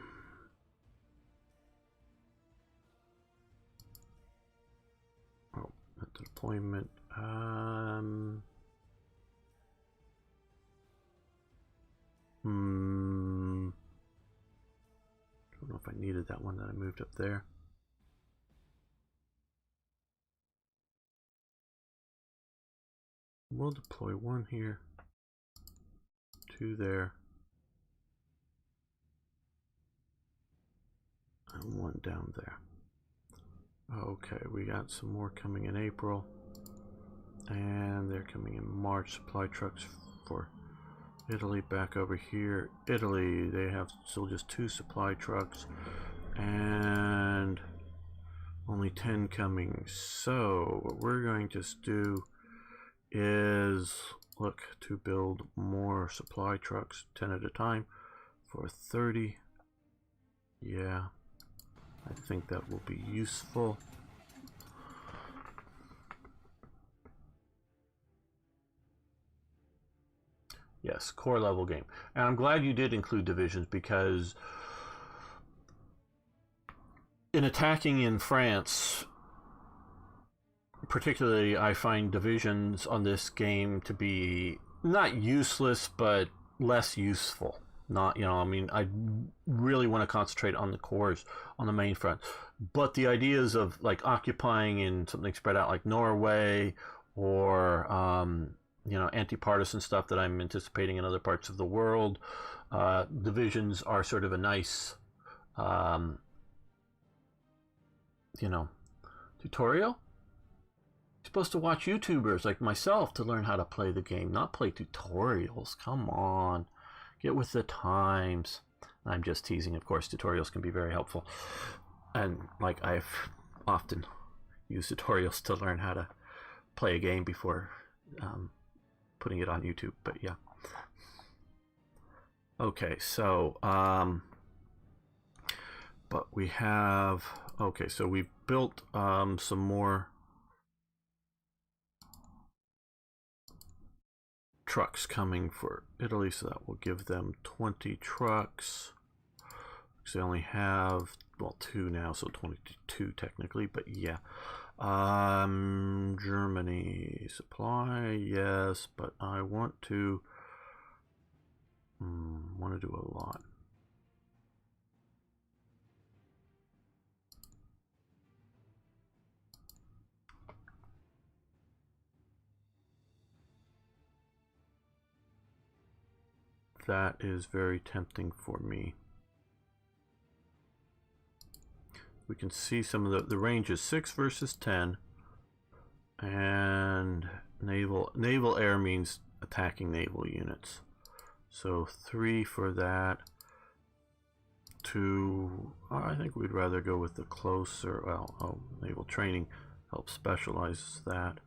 oh, at the deployment, don't know if I needed that one that I moved up there. We'll deploy one here, two there, one down there. Okay, we got some more coming in April. And they're coming in March. Supply trucks for Italy back over here. Italy, they have still just 2 supply trucks. And only 10 coming. So what we're going to do is look to build more supply trucks, 10 at a time, for 30. Yeah, I think that will be useful. Yes, core level game. And I'm glad you did include divisions, because in attacking in France, particularly, I find divisions on this game to be not useless, but less useful. Not, you know, I mean, I really want to concentrate on the cores on the main front. But the ideas of like occupying in something spread out like Norway, or you know, anti-partisan stuff that I'm anticipating in other parts of the world, divisions are sort of a nice, you know, tutorial. You're supposed to watch YouTubers like myself to learn how to play the game, not play tutorials. Come on, get with the times. I'm just teasing, of course. Tutorials can be very helpful, and like I've often used tutorials to learn how to play a game before putting it on YouTube. But yeah. Okay, so but we have, okay, so we've built some more trucks coming for Italy, so that will give them 20 trucks. They only have, well, 2 now, so 22 technically, but yeah. Germany supply, yes, but I want to do a lot. That is very tempting for me. We can see some of the range is 6 versus 10, and naval air means attacking naval units. So 3 for that. 2, I think we'd rather go with the closer. Well, naval training helps specialize that.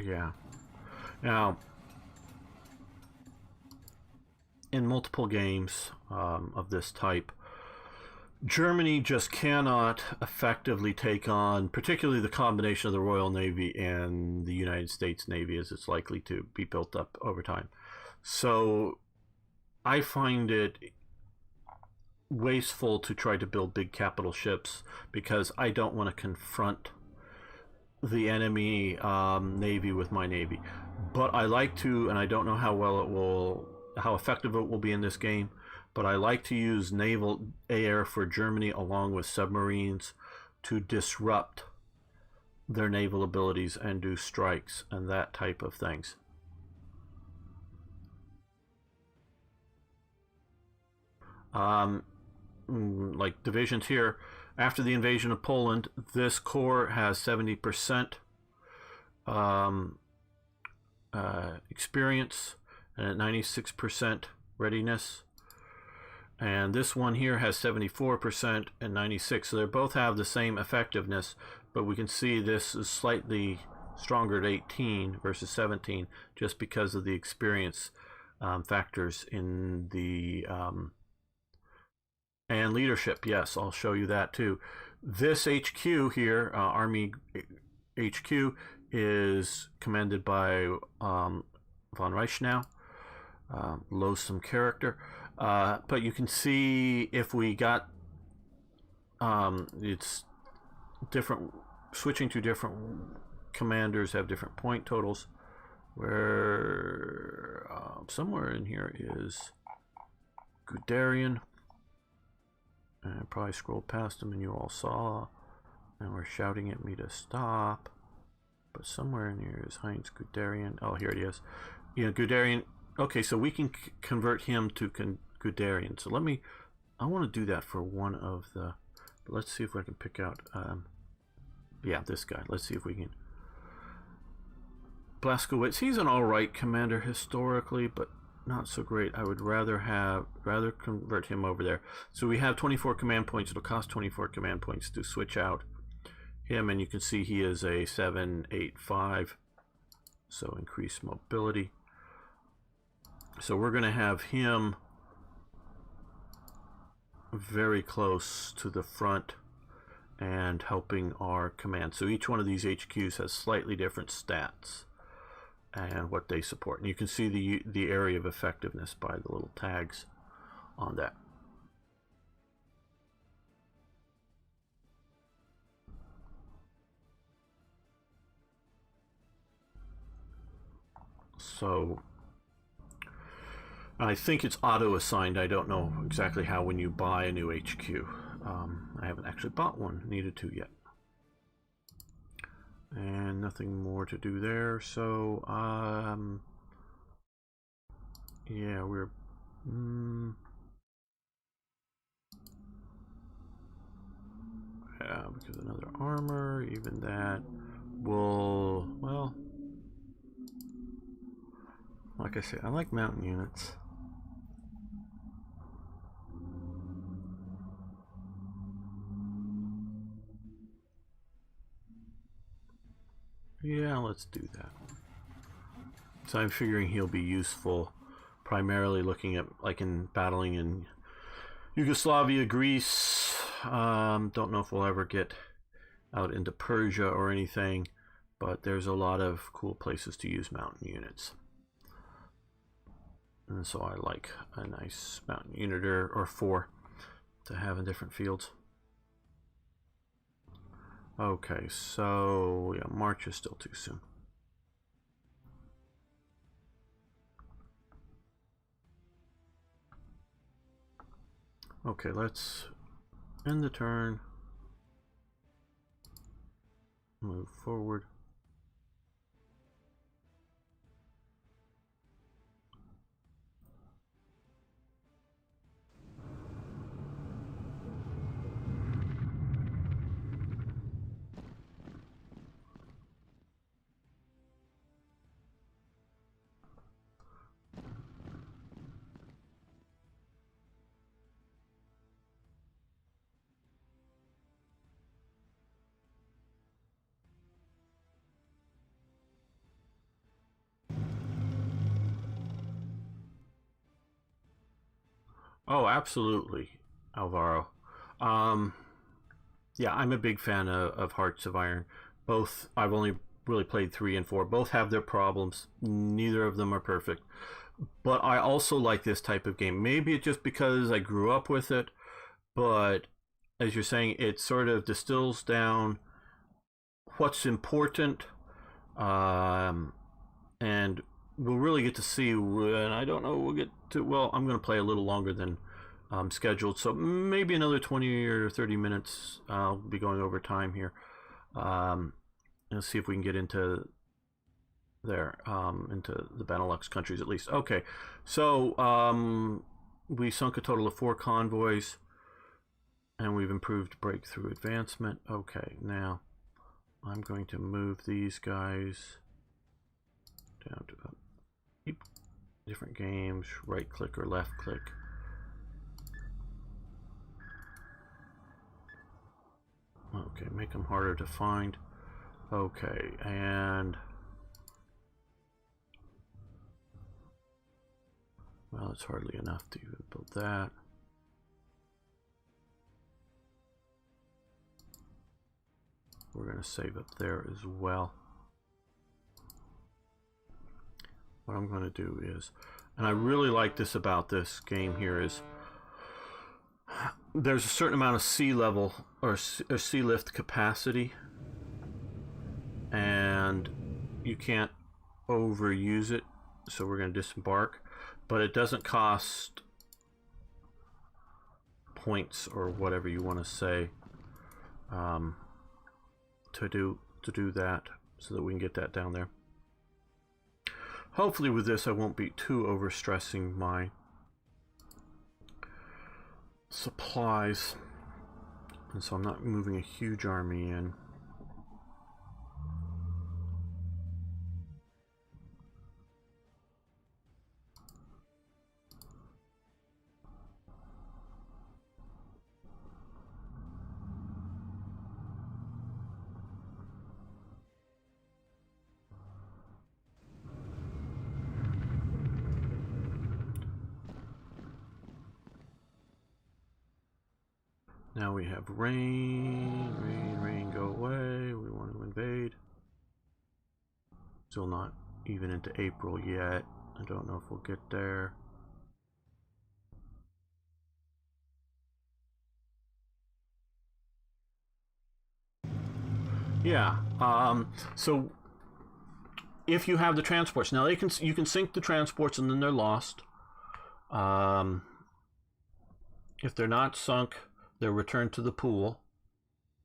Yeah. Now, in multiple games of this type, Germany just cannot effectively take on, particularly the combination of the Royal Navy and the United States Navy, as it's likely to be built up over time. So I find it wasteful to try to build big capital ships, because I don't want to confront the enemy navy with my navy. But I like to, and I don't know how effective it will be in this game, but I like to use naval air for Germany along with submarines to disrupt their naval abilities and do strikes and that type of things. Like divisions here, after the invasion of Poland, this corps has 70% experience and 96% readiness. And this one here has 74% and 96%. So they both have the same effectiveness, but we can see this is slightly stronger at 18 versus 17 just because of the experience factors in the and leadership. Yes, I'll show you that too. This HQ here, Army HQ, is commanded by von Reichenau, loathsome character. But you can see if we got it's different, switching to different commanders have different point totals, where somewhere in here is Guderian. And I probably scrolled past them and you all saw, and were shouting at me to stop. But somewhere in here is Heinz Guderian. Oh, here it is. You know, Guderian Okay, so we can convert him to Guderian. So I want to do that for one of the, let's see if I can pick out, yeah, this guy. Let's see if we can. Blaskowitz, he's an alright commander historically, but not so great. I would rather convert him over there. So we have 24 command points. It'll cost 24 command points to switch out him, and you can see he is a 785, so increased mobility. So we're going to have him very close to the front and helping our command. So each one of these HQs has slightly different stats and what they support. And you can see the area of effectiveness by the little tags on that. So I think it's auto-assigned. I don't know exactly how when you buy a new HQ. I haven't actually bought one, needed to yet. And nothing more to do there. So, yeah, we're... yeah, because another armor, even that will... well... like I said, I like mountain units. Yeah, let's do that. So I'm figuring he'll be useful, primarily looking at, like, in battling in Yugoslavia, Greece. Don't know if we'll ever get out into Persia or anything, but there's a lot of cool places to use mountain units. And so I like a nice mountain unit or four to have in different fields. Okay, so yeah, March is still too soon. Okay, let's end the turn. Move forward. Oh, absolutely, Alvaro. Yeah, I'm a big fan of Hearts of Iron. Both, I've only really played 3 and 4. Both have their problems. Neither of them are perfect. But I also like this type of game. Maybe it's just because I grew up with it, but as you're saying, it sort of distills down what's important, and we'll really get to see when, I don't know, we'll get to, well, I'm going to play a little longer than scheduled, so maybe another 20 or 30 minutes. I'll be going over time here. Let's see if we can get into there, into the Benelux countries at least. Okay, so we sunk a total of 4 convoys, and we've improved breakthrough advancement. Okay, now I'm going to move these guys down to different games, right click or left click. Okay, make them harder to find. Okay, and well, it's hardly enough to even build that. We're going to save up there as well. What I'm going to do is, and I really like this about this game here, is there's a certain amount of sea level or sea lift capacity, and you can't overuse it, so we're going to disembark, but it doesn't cost points or whatever you want to say to do that, so that we can get that down there. hopefully with this I won't be too overstressing my supplies, and so I'm not moving a huge army in. Now we have rain, rain, rain, go away. We want to invade. Still not even into April yet. I don't know if we'll get there. Yeah, so if you have the transports, now you can sink the transports and then they're lost. If they're not sunk, they're returned to the pool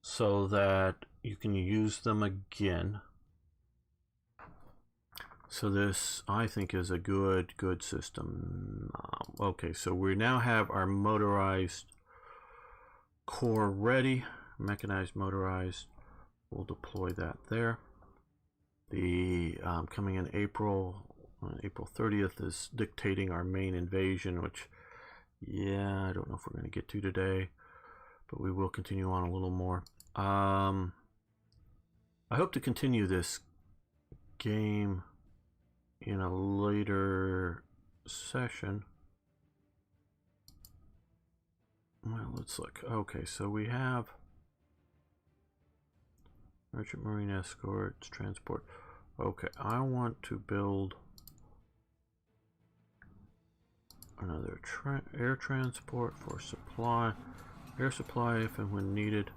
so that you can use them again. So this, I think, is a good system. Okay, so we now have our motorized core ready, mechanized, motorized. We'll deploy that there. The coming in April 30th is dictating our main invasion, which, yeah, I don't know if we're going to get to today, but we will continue on a little more. I hope to continue this game in a later session. Well, let's look. Okay, so we have merchant marine escorts, transport. Okay, I want to build another air transport for supply, air supply if and when needed.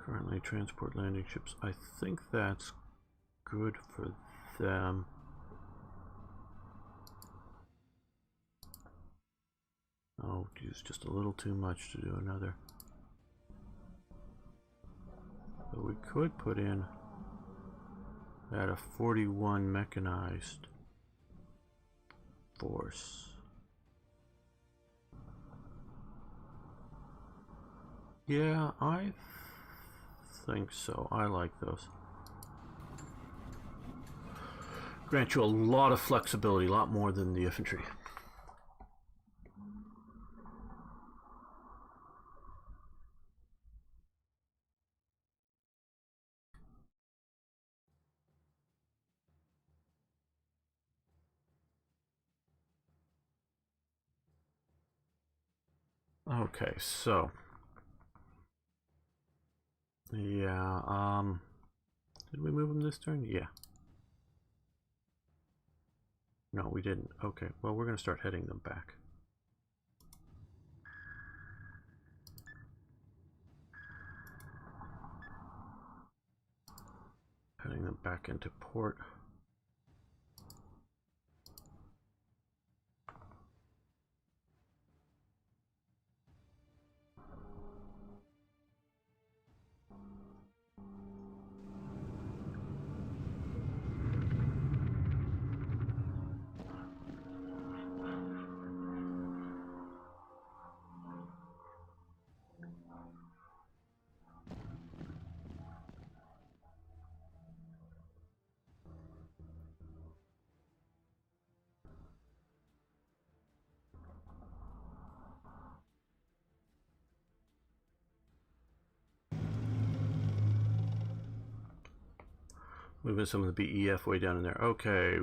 Currently transport landing ships. I think that's good for them. Oh, geez, just a little too much to do another. So we could put in at a 41 mechanized force. Yeah, I think so. I like those. Grant you a lot of flexibility, a lot more than the infantry. Okay, so yeah, did we move them this turn? Yeah. No, we didn't. Okay, well, we're going to start heading them back. Heading them back into port. Moving some of the BEF way down in there. Okay,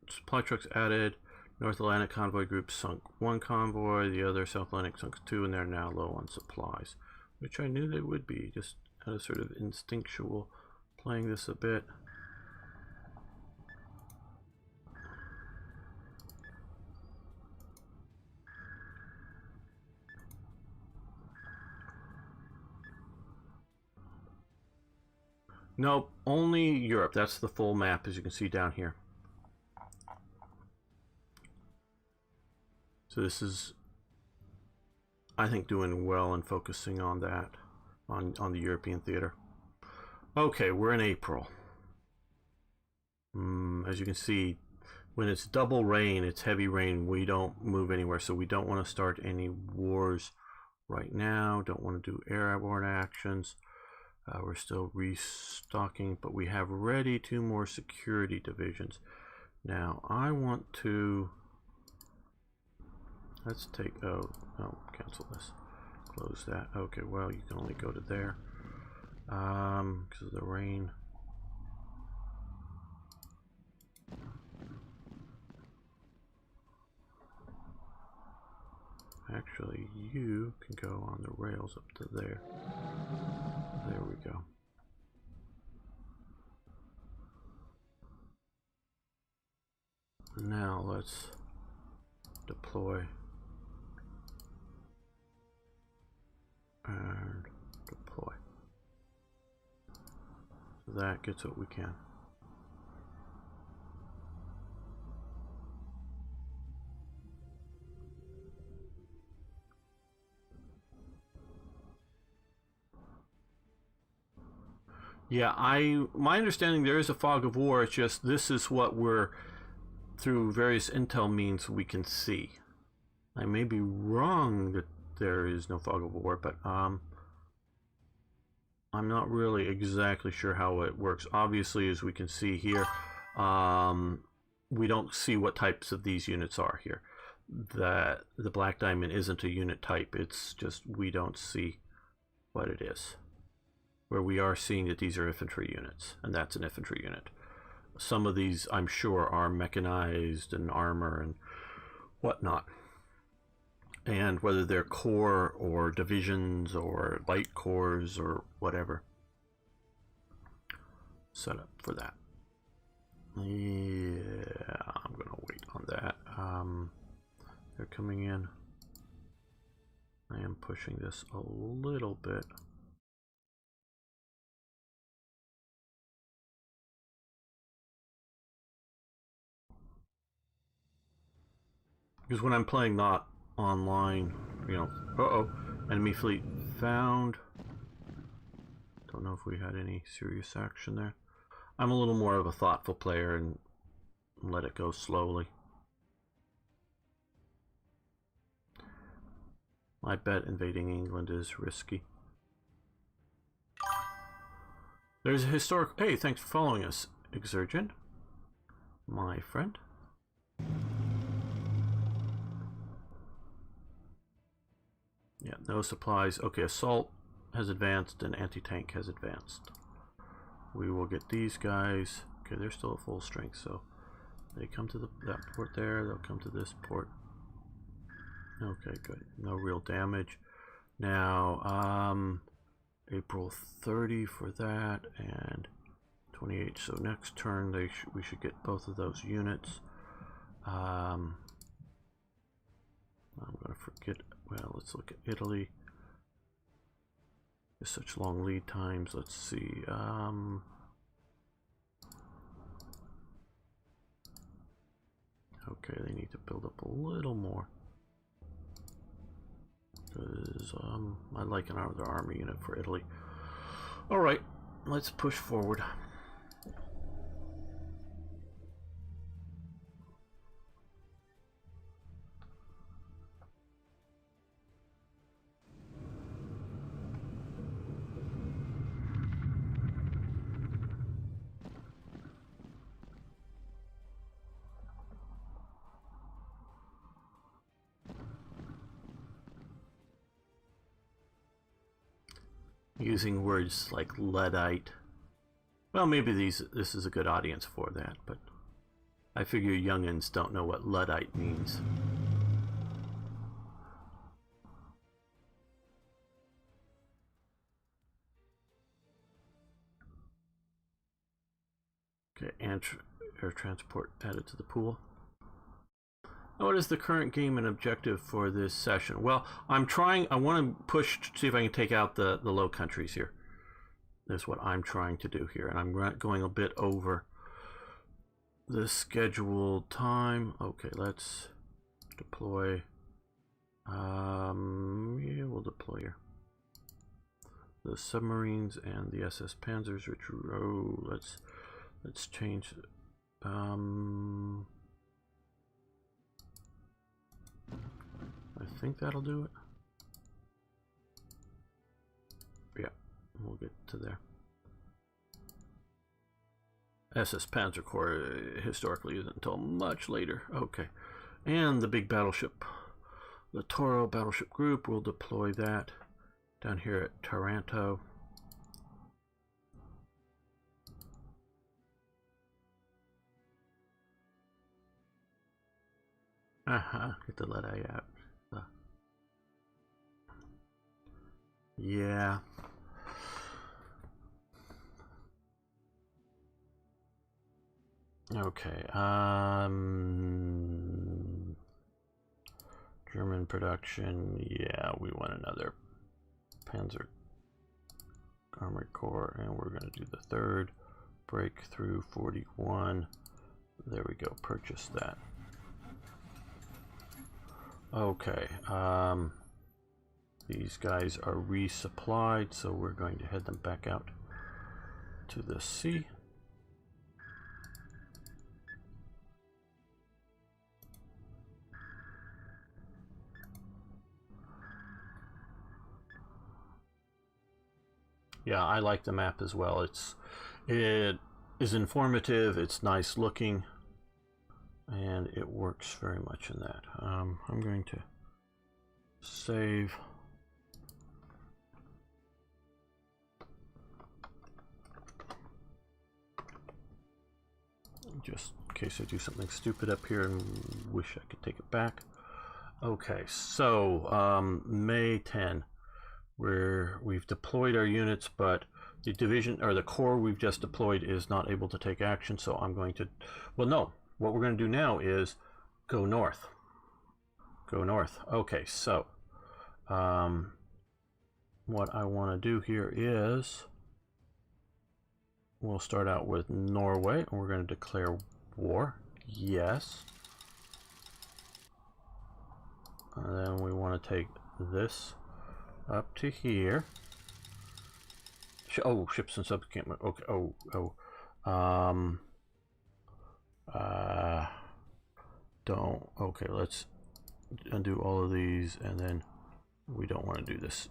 supply trucks added. North Atlantic convoy group sunk 1 convoy. The other South Atlantic sunk 2, and they're now low on supplies, which I knew they would be. Just kind of sort of instinctual, playing this a bit. Nope, only Europe. That's the full map, as you can see down here. So this is, I think, doing well and focusing on that. on the European theater. Okay, we're in April. As you can see, when it's double rain, it's heavy rain, we don't move anywhere, so we don't want to start any wars right now. Don't want to do airborne actions. We're still restocking, but we have ready 2 more security divisions. Now I want to, let's take, oh, cancel this, close that. Okay, well, you can only go to there because of the rain. Actually, you can go on the rails up to there. There we go. Now let's deploy and deploy. So that gets what we can. Yeah, my understanding there is a fog of war. It's just this is what we're, through various intel means, we can see. I may be wrong that there is no fog of war, but I'm not really exactly sure how it works. Obviously, as we can see here, we don't see what types of these units are here. The Black Diamond isn't a unit type. It's just we don't see what it is. Where we are seeing that these are infantry units, and that's an infantry unit. Some of these, I'm sure, are mechanized and armor and whatnot. And whether they're corps or divisions or light corps or whatever. Set up for that. Yeah, I'm going to wait on that. They're coming in. I am pushing this a little bit. Because when I'm playing not online, you know, enemy fleet found. Don't know if we had any serious action there. I'm a little more of a thoughtful player and let it go slowly. I bet invading England is risky. There's a historic... Hey, thanks for following us, Exurgent, my friend. Yeah, no supplies. Okay, assault has advanced and anti-tank has advanced. We will get these guys. Okay, they're still at full strength, so they come to that port there. They'll come to this port. Okay, good. No real damage. Now, April 30 for that and 28. So next turn, we should get both of those units. I'm going to forget. Well, let's look at Italy. There's such long lead times. Let's see. Okay, they need to build up a little more. Because I'd like another army unit for Italy. Alright, let's push forward. Using words like Luddite. Well, maybe this is a good audience for that, but I figure youngins don't know what Luddite means. Okay, and air transport added to the pool. What is the current game and objective for this session? Well, I want to push to see if I can take out the low countries here. That's what I'm trying to do here, and I'm going a bit over the scheduled time. Okay, let's deploy. Yeah, we'll deploy here. the submarines and the SS Panzers, which let's change. I think that'll do it. Yeah, we'll get to there. SS Panzer Corps historically isn't until much later. Okay, and the big battleship, the Toro battleship group, will deploy that down here at Taranto. Get the lead eye out. Yeah. Okay. German production. Yeah, we want another Panzer Armored Corps, and we're going to do the third breakthrough 41. There we go. Purchase that. Okay. These guys are resupplied, so we're going to head them back out to the sea. Yeah, I like the map as well. It is informative, it's nice looking, and it works very much in that. I'm going to save. Just in case I do something stupid up here and wish I could take it back. Okay, so May 10. We've deployed our units, but the division or the corps we've just deployed is not able to take action, so I'm going to, well, no, what we're going to do now is go north. Go north. Okay, so what I want to do here is we'll start out with Norway, and we're going to declare war. Yes. And then we want to take this up to here. Oh, ships and subs can't move. Okay. Don't. Okay, let's undo all of these, and then we don't want to do this.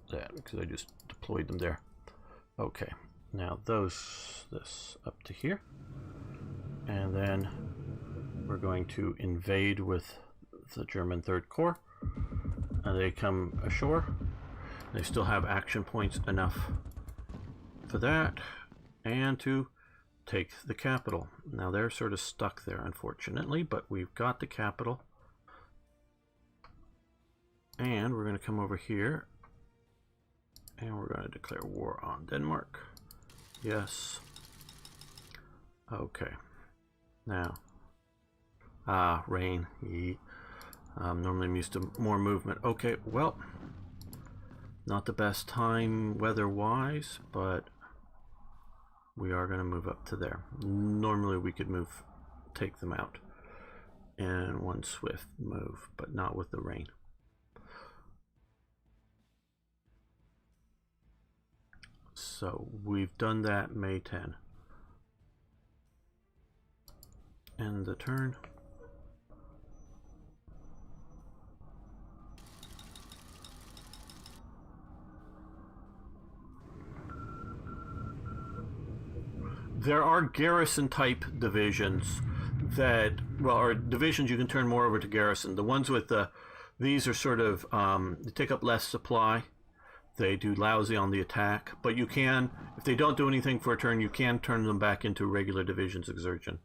That because I just deployed them there. Okay. Now this up to here, and then we're going to invade with the German Third Corps. And they come ashore. They still have action points enough for that, and to take the capital. Now they're sort of stuck there, unfortunately, but we've got the capital. And we're going to come over here, and we're going to declare war on Denmark. Yes. Okay. Now, rain. Normally I'm used to more movement. Okay, well, not the best time weather-wise, but we are going to move up to there. Normally we could take them out in one swift move, but not with the rain. So we've done that May 10. End the turn. There are garrison type divisions that, well, or divisions you can turn more over to garrison. The ones with these are sort of, they take up less supply. They do lousy on the attack, but you can, if they don't do anything for a turn, you can turn them back into regular divisions exertion.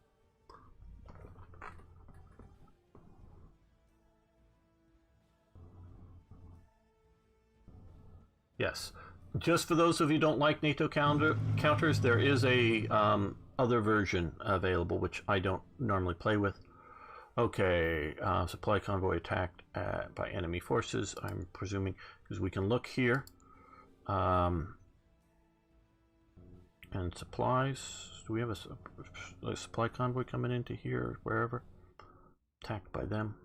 Yes. Just for those of you who don't like NATO counters, there is a other version available, which I don't normally play with. Okay, supply convoy attacked by enemy forces, I'm presuming, because we can look here. And supplies. Do we have a supply convoy coming into here or wherever? Attacked by them.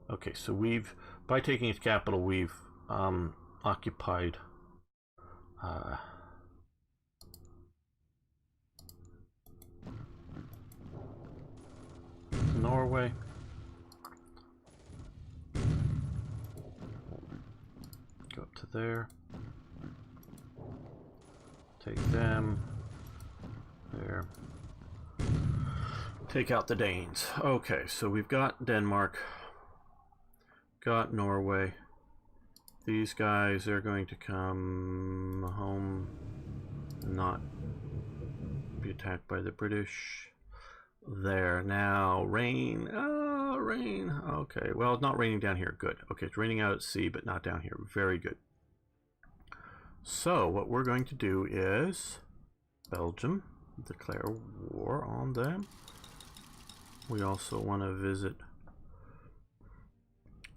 Okay, so by taking its capital, we've occupied Norway. Go up to there. Take them. There. Take out the Danes. Okay, so we've got Denmark. Got Norway. These guys are going to come home and not be attacked by the British. There. Now, rain. Oh, rain. Okay, well, it's not raining down here. Good. Okay, it's raining out at sea, but not down here. Very good. So, what we're going to do is Belgium, declare war on them. We also want to visit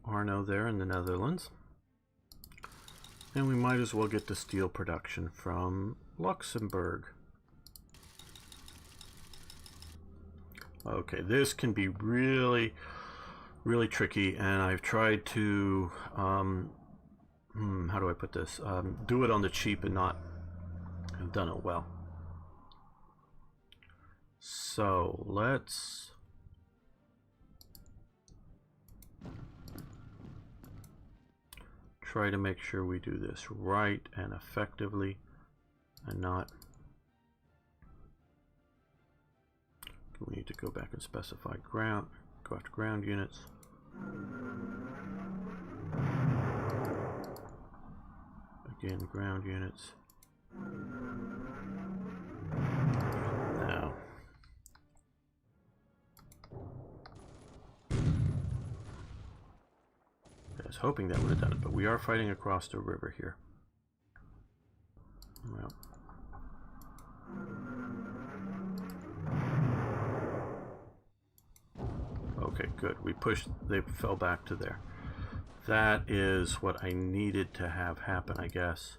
Arno there in the Netherlands. And we might as well get the steel production from Luxembourg. Okay, this can be really, really tricky, and I've tried to, how do I put this? Do it on the cheap and not have done it well. So let's try to make sure we do this right and effectively and not. We need to go back and specify ground, go after ground units. Again, ground units. Now. I was hoping that would have done it, but we are fighting across the river here. Well. Okay, good. We pushed, they fell back to there. That is what I needed to have happen, I guess.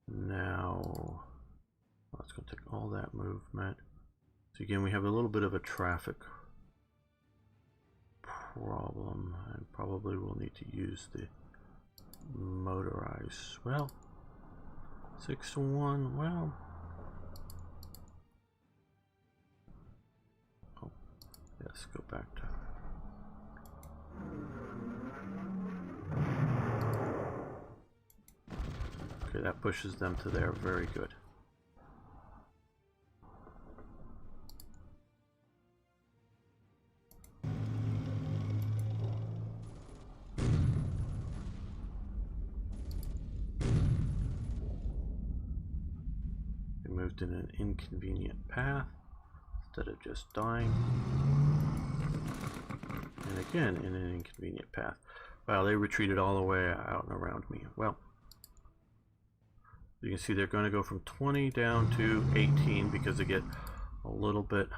Now, that's going to take all that movement. So again, we have a little bit of a traffic problem, and probably we'll need to use the motorized. Well, 6 to 1, well. Oh, yes, go back to. Okay, that pushes them to there. Very good. They moved in an inconvenient path instead of just dying. And again, in an inconvenient path. Wow, they retreated all the way out and around me. Well, you can see they're going to go from 20 down to 18 because they get a little bit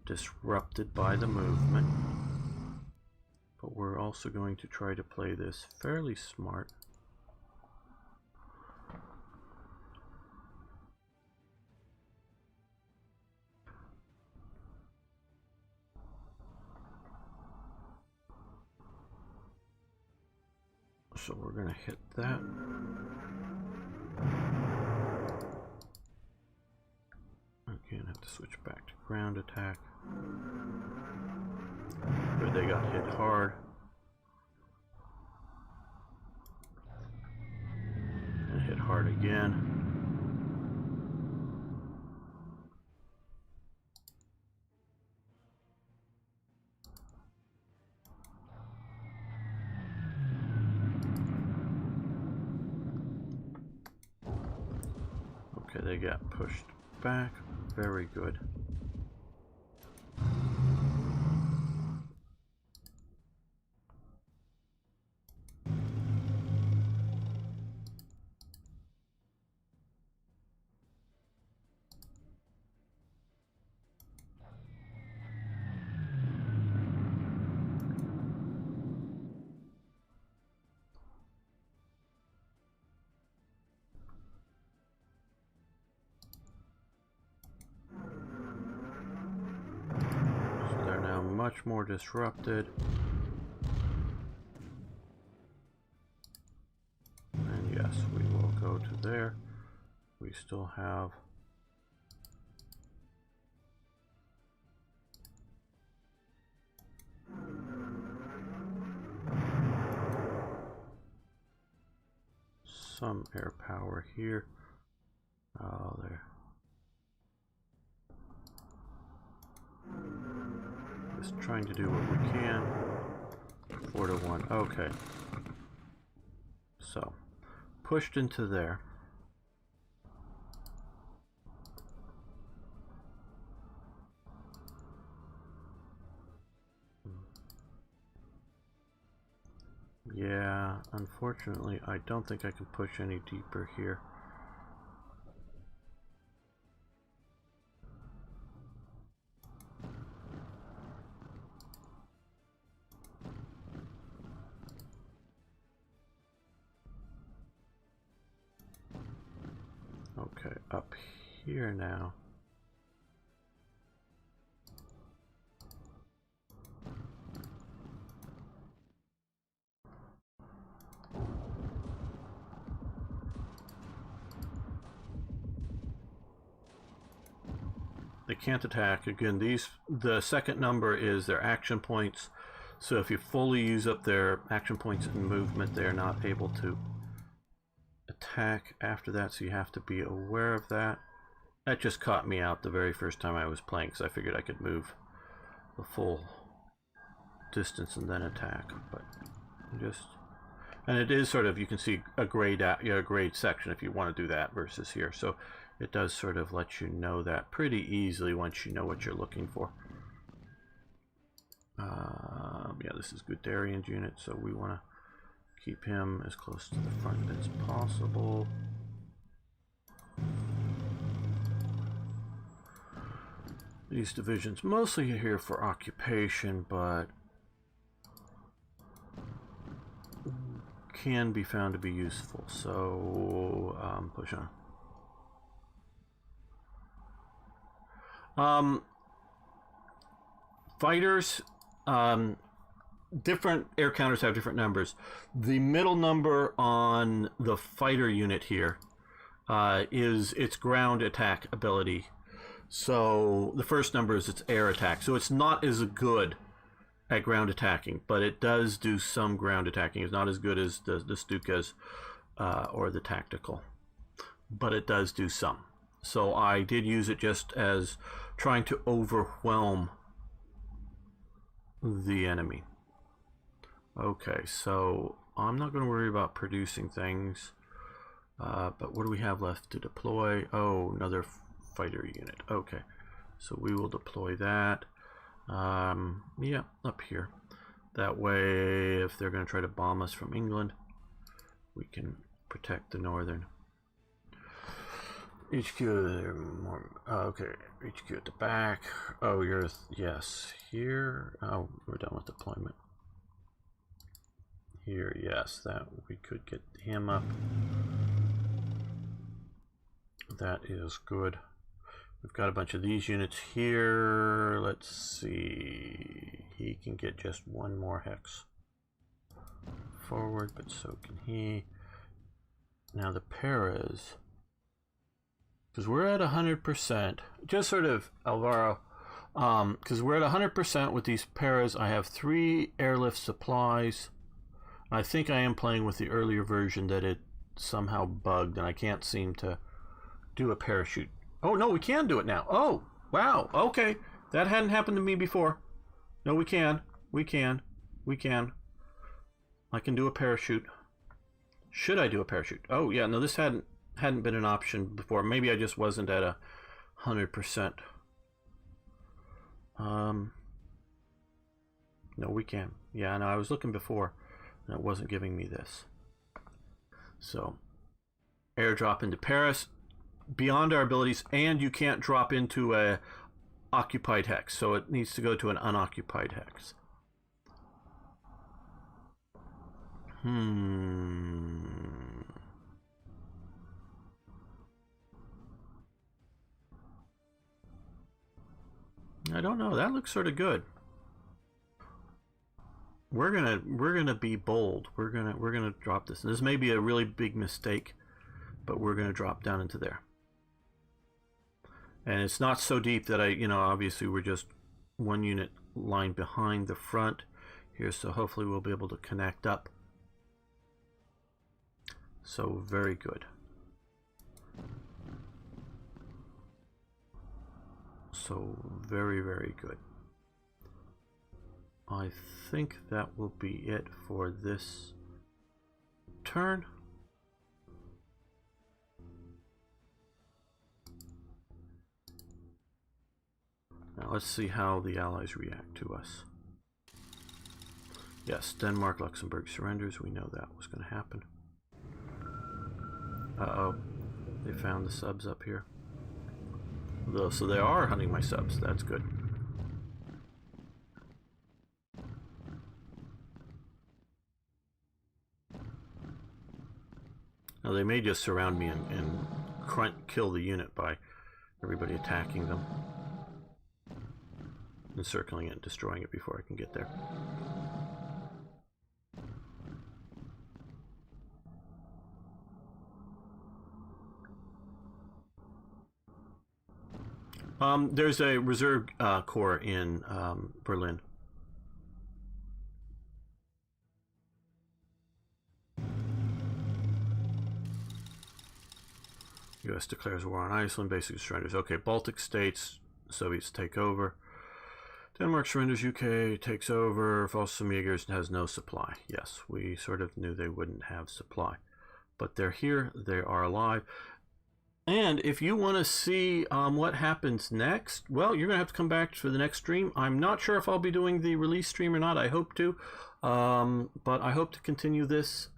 disrupted by the movement. But we're also going to try to play this fairly smart. So we're going to hit that. Again, have to switch back to ground attack. But they got hit hard. And hit hard again. Okay, they got pushed back. Very good. much more disrupted. And yes, we will go to there. We still have some air power here. Oh, there. Just trying to do what we can. 4 to 1. Okay. So, pushed into there. Yeah, unfortunately, I don't think I can push any deeper here. Okay, up here now. They can't attack. Again, the second number is their action points. So if you fully use up their action points in movement, they're not able to attack after that, so you have to be aware of that. That just caught me out the very first time I was playing, because I figured I could move the full distance and then attack. But and it is sort of, you can see a grayed out, a grayed section if you want to do that versus here. So it does sort of let you know that pretty easily once you know what you're looking for. Yeah, this is Guderian's unit, so we want to keep him as close to the front as possible. These divisions mostly here for occupation, but can be found to be useful. So push on. Fighters, different air counters have different numbers. The middle number on the fighter unit here is its ground attack ability. So the first number is its air attack. So it's not as good at ground attacking, but it does do some ground attacking. It's not as good as the Stukas or the tactical, but it does do some. So I did use it just as trying to overwhelm the enemy. Okay, so I'm not going to worry about producing things, but what do we have left to deploy? Oh, another fighter unit. Okay, so we will deploy that. Yeah, up here. That way, if they're going to try to bomb us from England, we can protect the northern. HQ, okay, HQ at the back. Oh, yes, here. Oh, we're done with deployment. Here, yes, that we could get him up. That is good. We've got a bunch of these units here. Let's see. He can get just one more hex forward, but so can he. Now the paras, because we're at 100%, just sort of Alvaro, because we're at 100% with these paras. I have 3 airlift supplies. I think I am playing with the earlier version that it somehow bugged and I can't seem to do a parachute. Oh no, we can do it now. Oh wow, okay, that hadn't happened to me before. No, we can I can do a parachute. Should I do a parachute? Oh yeah, no, this hadn't been an option before. Maybe I just wasn't at 100%. No, we can. Yeah, no, I was looking before and it wasn't giving me this. So airdrop into Paris beyond our abilities, and you can't drop into a occupied hex, so it needs to go to an unoccupied hex. I don't know, that looks sort of good. we're gonna be bold. We're gonna drop this. This may be a really big mistake, but we're gonna drop down into there. And it's not so deep that obviously we're just one unit line behind the front here, so hopefully we'll be able to connect up. So very good. So very, very good. I think that will be it for this turn. Now let's see how the Allies react to us. Yes, Denmark, Luxembourg surrenders. We know that was going to happen. Uh-oh. They found the subs up here. So they are hunting my subs. That's good. Now they may just surround me and kill the unit by everybody attacking them. Encircling it and destroying it before I can get there. There's a reserve corps in Berlin. U.S. declares war on Iceland. Basically surrenders. Okay, Baltic states, Soviets take over. Denmark surrenders, UK takes over. False-Samigers has no supply. Yes, we sort of knew they wouldn't have supply. But they're here, they are alive. And if you want to see what happens next, well, you're going to have to come back for the next stream. I'm not sure if I'll be doing the release stream or not. I hope to. But I hope to continue this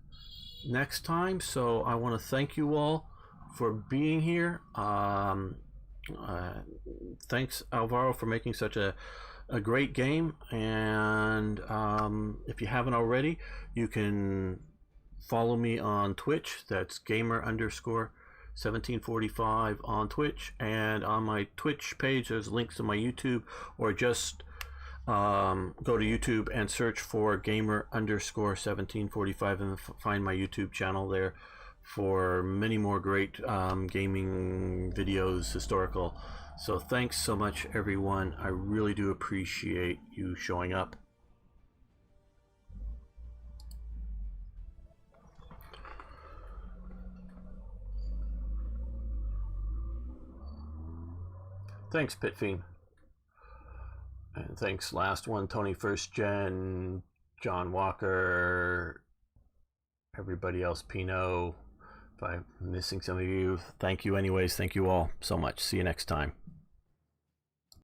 next time. So I want to thank you all for being here. Thanks, Alvaro, for making such a great game. And if you haven't already, you can follow me on Twitch. That's gamer_1745 on Twitch, and on my Twitch page there's links to my YouTube, or just go to YouTube and search for gamer_1745 and find my YouTube channel there for many more great gaming videos, historical. So thanks so much, everyone. I really do appreciate you showing up. Thanks, Pitfiend. And thanks, last one, Tony First Gen, John Walker, everybody else, Pino. If I'm missing some of you, thank you anyways. Thank you all so much. See you next time.